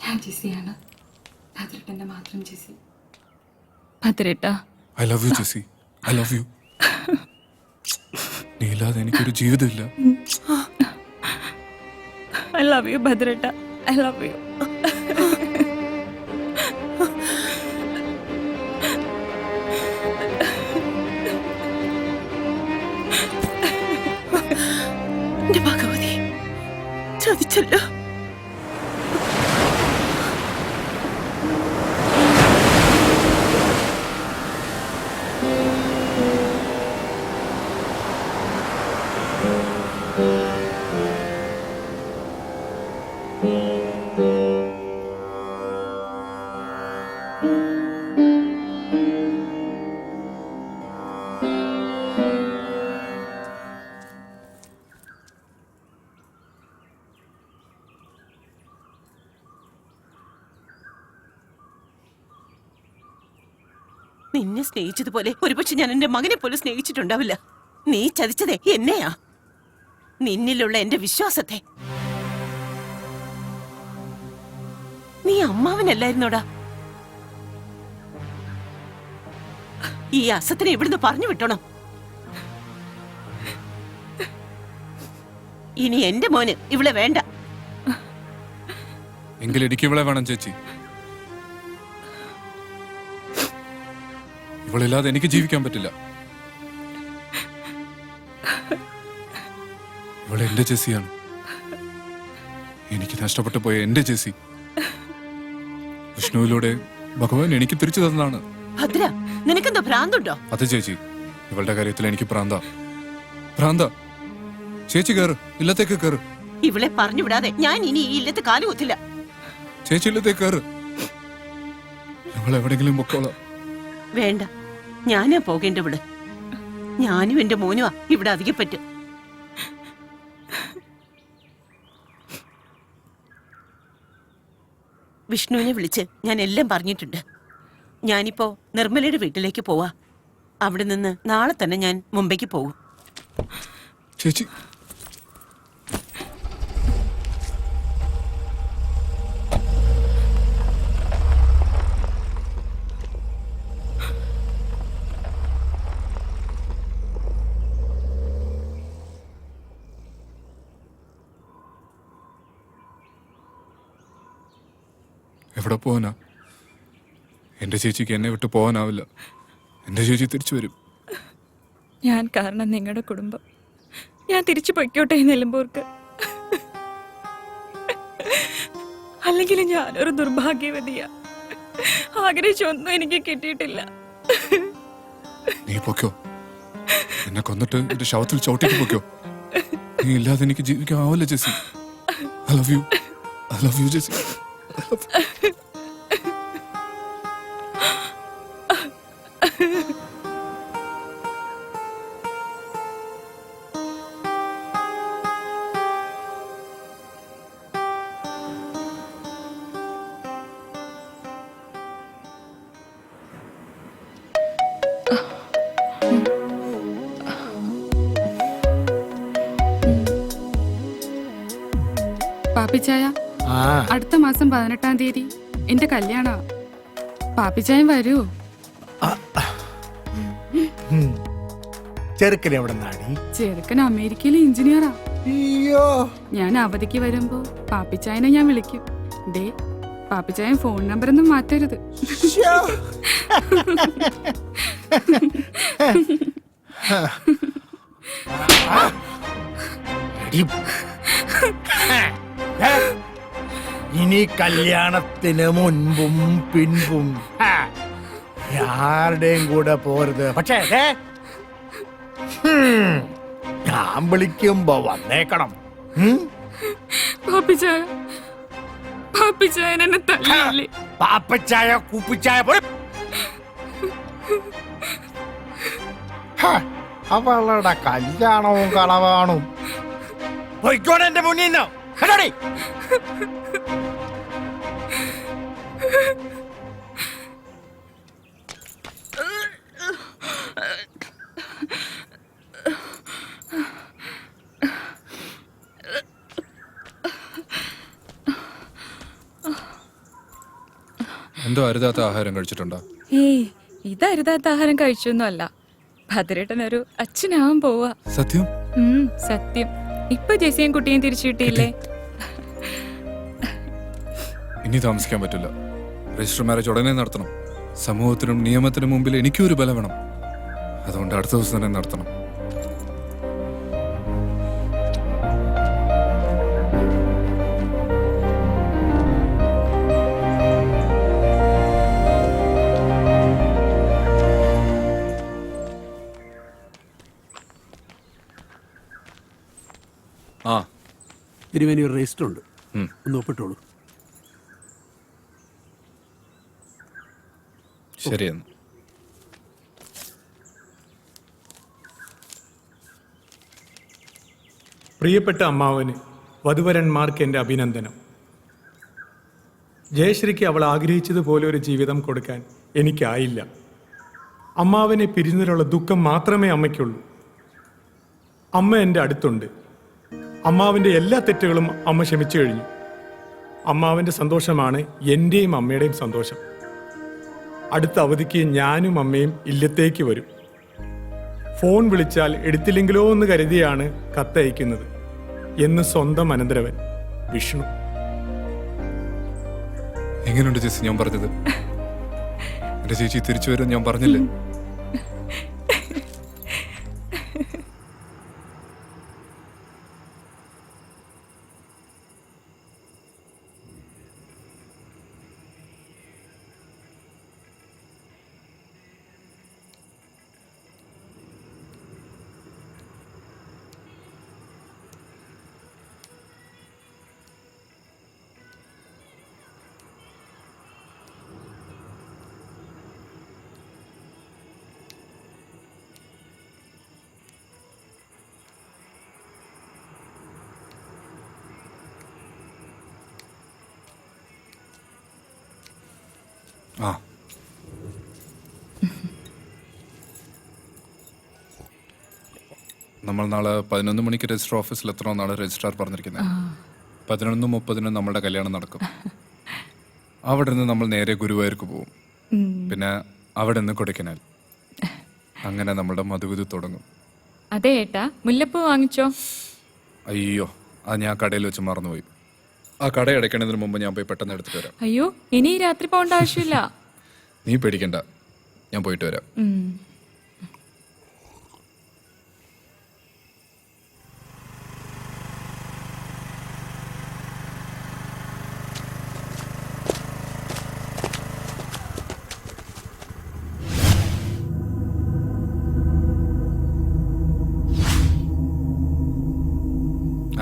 ഞാൻ ജെസിയാണ്, ഭദ്രേട്ടന്റെ മാത്രം ജെസി. ഭദ്രേട്ടാ. I love you Jessie, I love you. നീ ഇല്ലാതെ എനിക്കൊരു ജീവിതമില്ല. ഐ ലവ് യു ഭദ്രേട്ടാ, ഐ ലവ് യു. എന്റെ ഭഗവതി, ചതിച്ചല്ലോ. നിന്നെ സ്നേഹിച്ചതുപോലെ ഒരുപക്ഷെ ഞാൻ എന്റെ മകനെ പോലും സ്നേഹിച്ചിട്ടുണ്ടാവില്ല. നീ ചതിച്ചതേ എന്നെയാ, നിന്നിലുള്ള എന്റെ വിശ്വാസത്തെ. നീ അമ്മാവനല്ലായിരുന്നോടാ. ഈ അസത്തിനെ ഇവിടുന്ന് പറഞ്ഞു വിട്ടണം. ഇനി എന്റെ മോന് ഇവിടെ വേണ്ട. എങ്കിൽ എനിക്ക് ഇവളെ വേണം ചേച്ചി. ഇവളില്ലാതെ എനിക്ക് ജീവിക്കാൻ പറ്റില്ല. ഇവളെ എന്റെ ജെസ്സിയാണ്, എനിക്ക് നഷ്ടപ്പെട്ടു പോയ എന്റെ ജെസ്സി. വിഷ്ണുവിലൂടെ ഭഗവാൻ എനിക്ക് തിരിച്ചു തന്നതാണ്. ഭദ്ര, നിനക്കെന്തോ ഭ്രാന്തുണ്ടോ? അതെ ചേച്ചി, ഇവളുടെ കാര്യത്തിൽ എനിക്ക് ഭ്രാന്ത. ചേച്ചി കേറ്, ഇല്ലത്തേക്ക് കേറ്. ഇവളെ പറഞ്ഞു വിടാതെ ഞാൻ ഇനി ഈ ഇല്ലത്ത് കാലുകുത്തില്ല. ചേച്ചി ഇല്ലത്തേക്ക് കേറ്. ഞങ്ങൾ എവിടെങ്കിലും പൊക്കോളാം. വേണ്ട, ഞാനാ പോകേണ്ടവിടെ. ഞാനും എന്റെ മോനുമാ ഇവിടെ അധികപ്പറ്റ്. വിഷ്ണുവിനെ വിളിച്ച് ഞാൻ എല്ലാം പറഞ്ഞിട്ടുണ്ട്. ഞാനിപ്പോ നിർമ്മലയുടെ വീട്ടിലേക്ക് പോവാ. അവിടെ നിന്ന് നാളെ തന്നെ ഞാൻ മുംബൈക്ക് പോകും. ചേച്ചി, എവിടെ പോവാനാ? എന്റെ ചേച്ചിക്ക് എന്നെ വിട്ട് പോകാനാവില്ല. എന്റെ ചേച്ചി തിരിച്ചു വരും. ഞാൻ കാരണം നിങ്ങളുടെ കുടുംബം. ഞാൻ തിരിച്ചു പൊയ്ക്കോട്ടെ നിലമ്പൂർക്ക്. അല്ലെങ്കിൽ ഞാനൊരു ദുർഭാഗ്യവതിയാ. ആഗ്രഹിച്ചൊന്നും എനിക്ക് കിട്ടിയിട്ടില്ല. നീ പൊക്കോ, എന്നെ കൊന്നിട്ട് എന്റെ ശവത്തിൽ ചവിട്ടിട്ട് പൊക്കോ. നീ ഇല്ലാതെ എനിക്ക് ജീവിക്കാൻ ആവില്ല Jessie. I love you, I love you Jessie. പാപ്പിച്ചായ, അടുത്ത മാസം 18-ാം തീയതി എന്റെ കല്യാണ. പാപ്പിച്ചായൻ വരൂ. ചെറുക്കൻ എവിടെ നാടി? ചെറുക്കൻ അമേരിക്കയിലെ എഞ്ചിനീയറാ. അയ്യോ, ഞാൻ അവധിക്ക് വരുമ്പോ പാപ്പിച്ചായനെ ഞാൻ വിളിക്കും. ദേ, പാപ്പിച്ചായൻ ഫോൺ നമ്പർ ഒന്നും മാറ്റരുത്. ഇനി കല്യാണത്തിന് മുൻപും പിൻപും ആരുടെയും കൂടെ പോരുത്. പക്ഷേ ഞാൻ വിളിക്കുമ്പോ വന്നേക്കണം. പാപ്പിച്ചായ, പാപ്പിച്ചായൻ എന്നെ തല്ലില്ലേ? പാപ്പച്ചായ കുപ്പിച്ചായ അവളുടെ കല്യാണവും കളവാണും. പൊയ്ക്കോടെ എന്റെ മുന്നിൽ നിന്ന്. എന്തോ അരുതാത്ത ആഹാരം കഴിച്ചിട്ടുണ്ടോ? ഏയ്, ഇതരുതാത്ത ആഹാരം കഴിച്ചൊന്നുമല്ല. ഭദ്രേട്ടനൊരു അച്ഛനാവാൻ പോവാ. സത്യം? സത്യം. ഇപ്പൊ ജെസിയും കുട്ടിയും തിരിച്ചു കിട്ടിയില്ലേ? ഇനി താമസിക്കാൻ പറ്റില്ല. രജിസ്റ്റർ മാരേജ് ഉടനെ നടത്തണം. സമൂഹത്തിനും നിയമത്തിനും മുമ്പിൽ എനിക്കും ഒരു ബലം വേണം. അതുകൊണ്ട് അടുത്ത ദിവസം തന്നെ നടത്തണം. തിരുവേനി രജിസ്റ്റർ ഉണ്ട്, ഒന്ന് ഒപ്പിട്ടോളൂ. ശരിയെന്ന്. പ്രിയപ്പെട്ട അമ്മാവന് വധുവരന്മാർക്ക് എൻ്റെ അഭിനന്ദനം. ജയശ്രീക്ക് അവൾ ആഗ്രഹിച്ചതുപോലെ ഒരു ജീവിതം കൊടുക്കാൻ എനിക്കായില്ല. അമ്മാവനെ പിരിഞ്ഞതിലുള്ള ദുഃഖം മാത്രമേ അമ്മയ്ക്കുള്ളൂ. അമ്മ എൻ്റെ അടുത്തുണ്ട്. അമ്മാവിൻ്റെ എല്ലാ തെറ്റുകളും അമ്മ ക്ഷമിച്ചു കഴിഞ്ഞു. അമ്മാവൻ്റെ സന്തോഷമാണ് എൻ്റെയും അമ്മയുടെയും സന്തോഷം. അടുത്ത അവധിക്ക് ഞാനും അമ്മയും ഇല്ലത്തേക്ക് വരും. ഫോൺ വിളിച്ചാൽ എടുത്തില്ലെങ്കിലോ എന്ന് കരുതിയാണ് കത്തയക്കുന്നത് എന്ന് സ്വന്തം അനന്തരവൻ വിഷ്ണു. എങ്ങനെയുണ്ട് ചേച്ചി ഞാൻ പറഞ്ഞത്? എന്റെ ചേച്ചി തിരിച്ചു വരും ഞാൻ പറഞ്ഞില്ലേ? നമ്മൾ നാളെ 11 മണിക്ക് രജിസ്റ്റർ ഓഫീസിൽ എത്തണമെന്നാണ് രജിസ്ട്രാർ പറഞ്ഞിരിക്കുന്നത്. 11:30 നമ്മളുടെ കല്യാണം നടക്കും. അവിടെ നിന്ന് നമ്മൾ നേരെ ഗുരുവായൂർക്ക് പോകും. പിന്നെ അവിടെ നിന്ന് കൊടൈക്കനാൽ. അങ്ങനെ നമ്മളുടെ മധുവിധു തുടങ്ങും. അതെ ഏട്ടാ, മുല്ലപ്പൂ വാങ്ങിച്ചോ? അയ്യോ, അത് ഞാൻ കടയിൽ വെച്ച് മറന്നുപോയി. ആ കട അടയ്ക്കണതിന് മുമ്പ് ഞാൻ പോയി പെട്ടെന്ന് എടുത്തിട്ട് വരാം. അയ്യോ, ഇനി രാത്രി പോകേണ്ട ആവശ്യമില്ല. നീ പേടിക്കണ്ട, ഞാൻ പോയിട്ട് വരാം.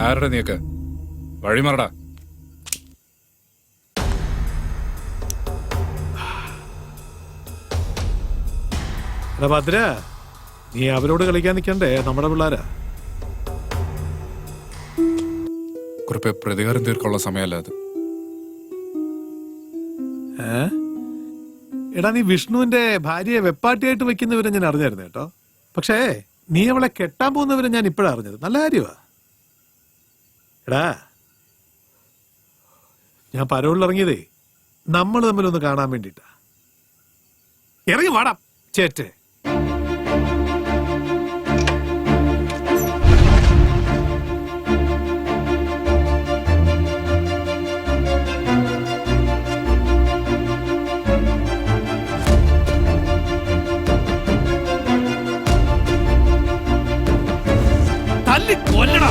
ആരുടെ നീക്ക് വഴിമാറടാ. ഭദ്ര, നീ അവരോട് കളിക്കാൻ നിൽക്കണ്ടേ? നമ്മുടെ പിള്ളേരാ. കുറിപ്പ് പ്രതികാരം തീർക്കുള്ള സമയമല്ല അത്. എടാ, നീ വിഷ്ണുവിന്റെ ഭാര്യയെ വെപ്പാട്ടിയായിട്ട് വെക്കുന്നവരെ ഞാൻ അറിഞ്ഞായിരുന്നു കേട്ടോ. പക്ഷേ നീ അവളെ കെട്ടാൻ പോകുന്നവരെ ഞാൻ ഇപ്പോഴാണ് അറിഞ്ഞത്. നല്ല കാര്യമാ. എടാ, ഞാൻ പരോളിൽ ഇറങ്ങിയതേ നമ്മൾ തമ്മിലൊന്ന് കാണാൻ വേണ്ടിട്ടാ. ഇറങ്ങി വാടാ ചേറ്റേ. തല്ലി കൊല്ലടാ.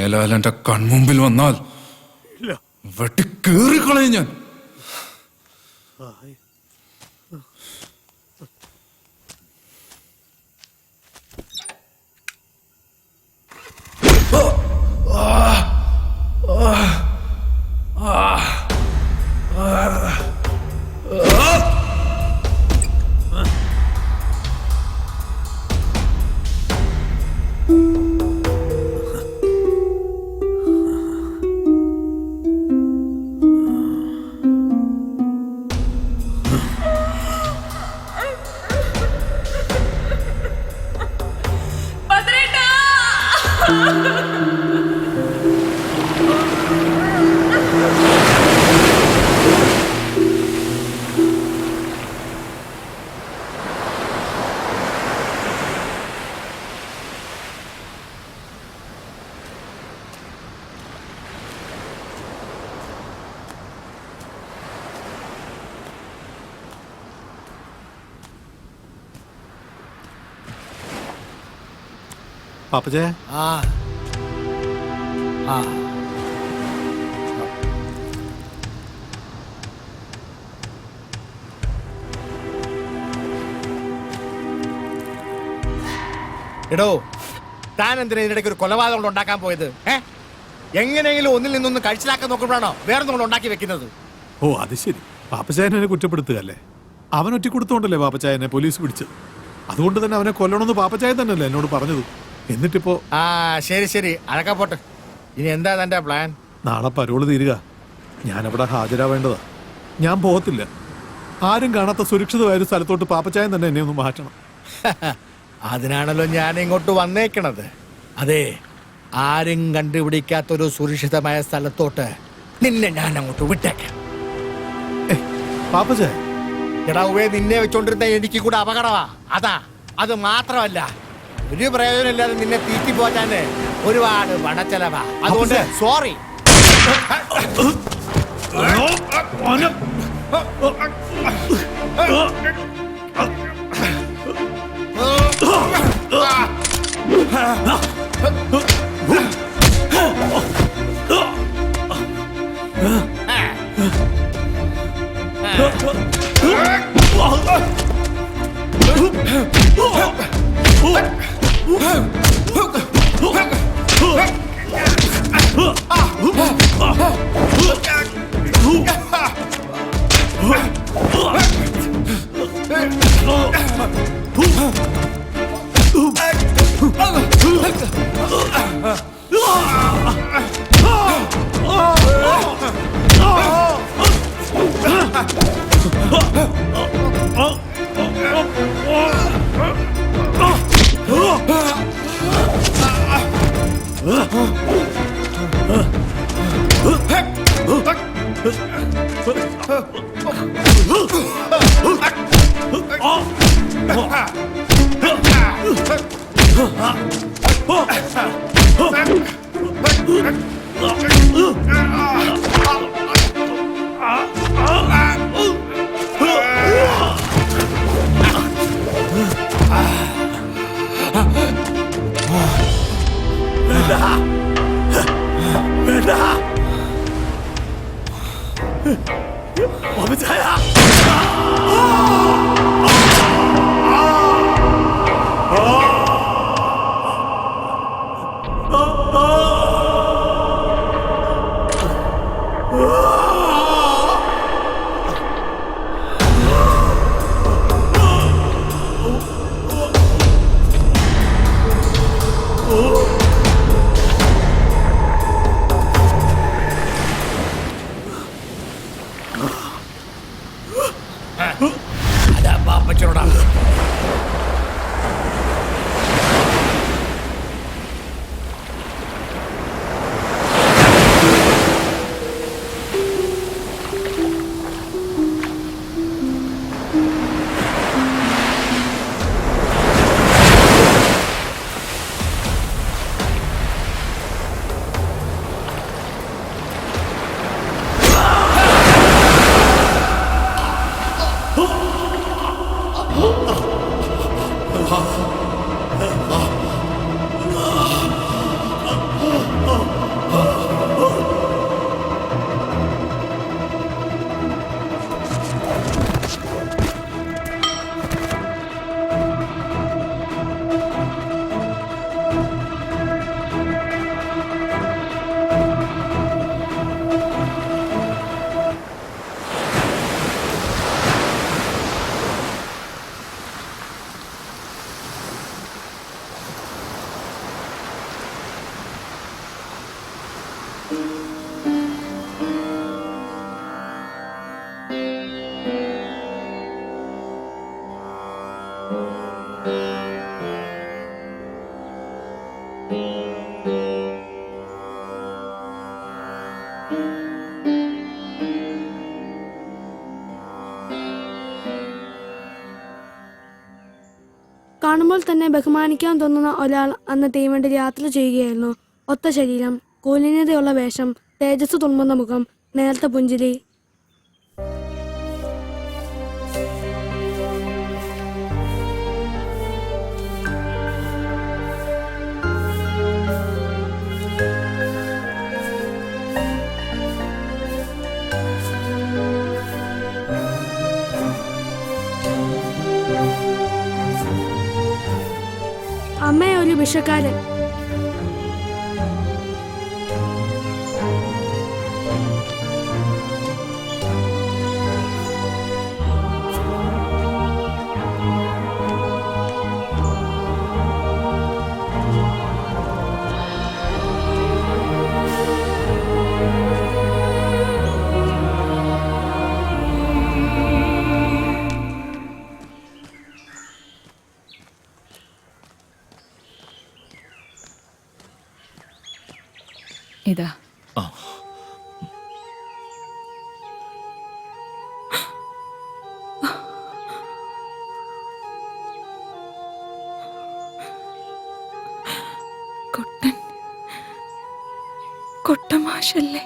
മേലാൽ എന്റെ കൺമുമ്പിൽ വന്നാൽ വെട്ടി കീറിക്കളയും ഞാൻ. പാപ്പച്ചേ. എടോ, താൻ എന്തിനാ ഇതിനിടയ്ക്ക് ഒരു കൊലപാതകം ഉണ്ടാക്കാൻ പോയത്? എങ്ങനെയെങ്കിലും ഒന്നിൽ നിന്നൊന്ന് കഴിച്ചിലാക്കാൻ നോക്കുമ്പോഴാണോ വേറെ നമ്മൾ ഉണ്ടാക്കി വെക്കുന്നത്? ഓ അത് ശരി, പാപ്പച്ചായനെ കുറ്റപ്പെടുത്തുകയല്ലേ? അവൻ ഒറ്റ കൊടുത്തോണ്ടല്ലേ പാപ്പച്ചായനെ പോലീസ് പിടിച്ചത്. അതുകൊണ്ട് തന്നെ അവനെ കൊല്ലണമെന്ന് പാപ്പച്ചായൻ തന്നെയല്ലേ എന്നോട് പറഞ്ഞത്. എന്നിട്ടിപ്പോ ശരി ശരി, അഴക്കാ പോട്ടെ. ഇനി എന്താ തന്റെ പ്ലാൻ? നാളെ പരോള് തീരുക, ഞാനവിടെ ഹാജരാവേണ്ടതാ. ഞാൻ പോകത്തില്ല. ആരും കാണാത്ത സുരക്ഷിതമായ ഒരു സ്ഥലത്തോട്ട് പാപ്പച്ചായൻ തന്നെ എന്നെ ഒന്ന് മാറ്റണം. അതിനാണല്ലോ ഞാൻ ഇങ്ങോട്ട് വന്നേക്കണത്. അതെ, ആരും കണ്ടുപിടിക്കാത്തൊരു സുരക്ഷിതമായ സ്ഥലത്തോട്ട് നിന്നെ ഞാൻ അങ്ങോട്ട് വിട്ടേക്കാം. പാപ്പച്ചായ, എടാവേ, നിന്നെ വെച്ചോണ്ടിരുന്ന എനിക്ക് കൂടെ അപകടമാ. അതാ, അത് മാത്രമല്ല, ഒരു പ്രയോജനമില്ലാതെ നിന്നെ തീറ്റി പോറ്റാന് ഒരുപാട് പണച്ചെലവാ. അതുകൊണ്ട് സോറി. അതാ പാപ്പച്ചോടാ. കാണുമ്പോൾ തന്നെ ബഹുമാനിക്കാൻ തോന്നുന്ന ഒരാൾ അന്ന് തീവണ്ടിയിൽ യാത്ര ചെയ്യുകയായിരുന്നു. ഒത്ത ശരീരം, കുലീനതയുള്ള വേഷം, തേജസ് തുളുമ്പുന്ന മുഖം, നേർത്ത പുഞ്ചിരി. അമ്മ ഒരു ഭിക്ഷക്കാരൻ. ഇതാ കുട്ടമാഷല്ലേ?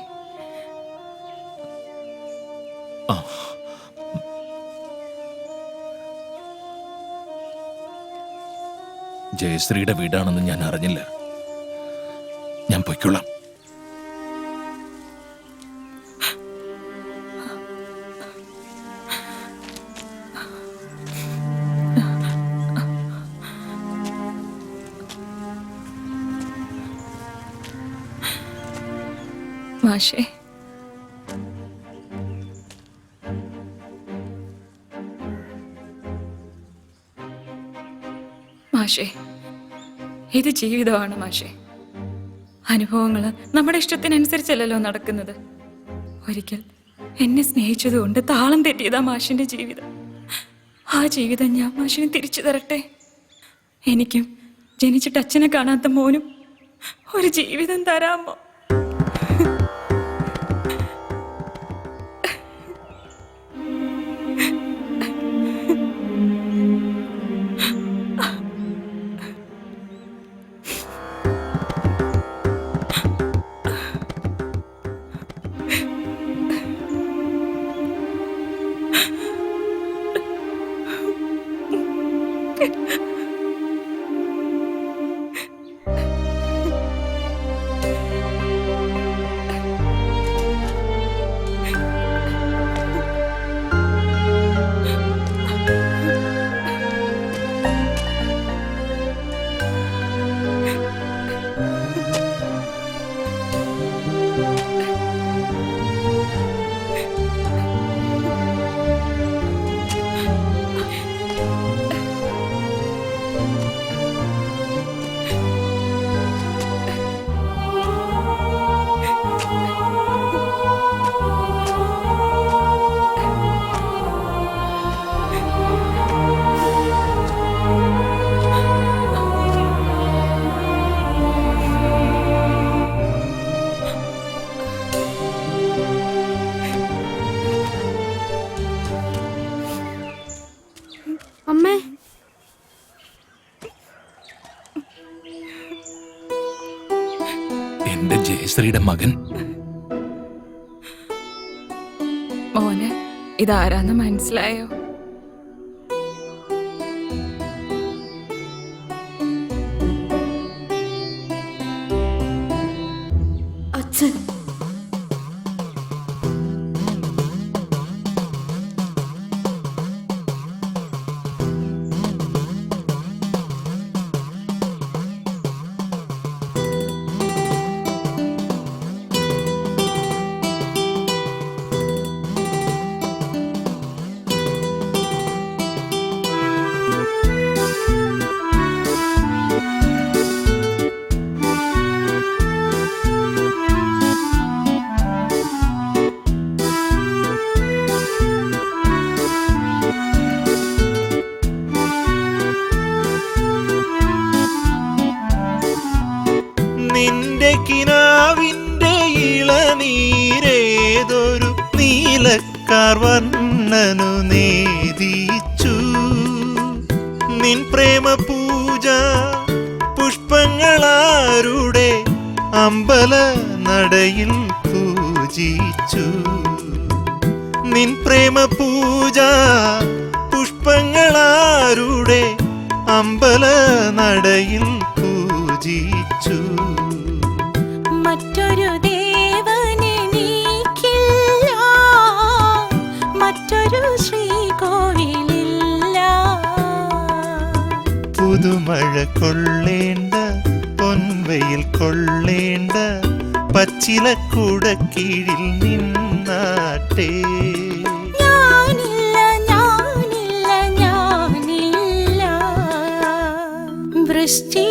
ജയശ്രീയുടെ വീടാണെന്ന് ഞാൻ അറിഞ്ഞില്ല. ഞാൻ പൊയ്ക്കൊള്ളാം. മാഷേ, മാഷേ, ഇത് ജീവിതമാണ് മാഷേ. അനുഭവങ്ങൾ നമ്മുടെ ഇഷ്ടത്തിനനുസരിച്ചല്ലല്ലോ നടക്കുന്നത്. ഒരിക്കൽ എന്നെ സ്നേഹിച്ചതുകൊണ്ട് താളം തെറ്റിയതാ മാഷിന്റെ ജീവിതം. ആ ജീവിതം ഞാൻ മാഷിന് തിരിച്ചു തരട്ടെ. എനിക്കും ജനിച്ചിട്ട് അച്ഛനെ കാണാത്ത മോനും ഒരു ജീവിതം തരാമോ? അമ്മേ, എന്റെ ജയശ്രീയുടെ മകൻ. മോന് ഇതാരാന്ന് മനസ്സിലായോ? അച്ഛൻ. എന്റെ കിനാവിന്റെ ഇളനീരേതൊരു നീലക്കാർ വർണ്ണനു നേദിച്ചു. നിൻ പ്രേമ പൂജ പുഷ്പങ്ങളാരുടെ അമ്പല നടയിൽ പൂജിച്ചു. നിൻ പ്രേമ പൂജ പുഷ്പങ്ങളാരുടെ അമ്പല നടയിൽ പൂജിച്ചു. മറ്റൊരു ദേവനെനിക്കില്ല, മറ്റൊരു ശ്രീകോവിലില്ല. പുതുമഴ കൊള്ളേണ്ട, പൊൻവയിൽ കൊള്ളേണ്ട, പച്ചിലക്കൂട കീഴിൽ നിന്നാട്ടേ. ഞാനില്ല, ഞാനില്ല, ഞാനില്ല. വൃഷ്ടി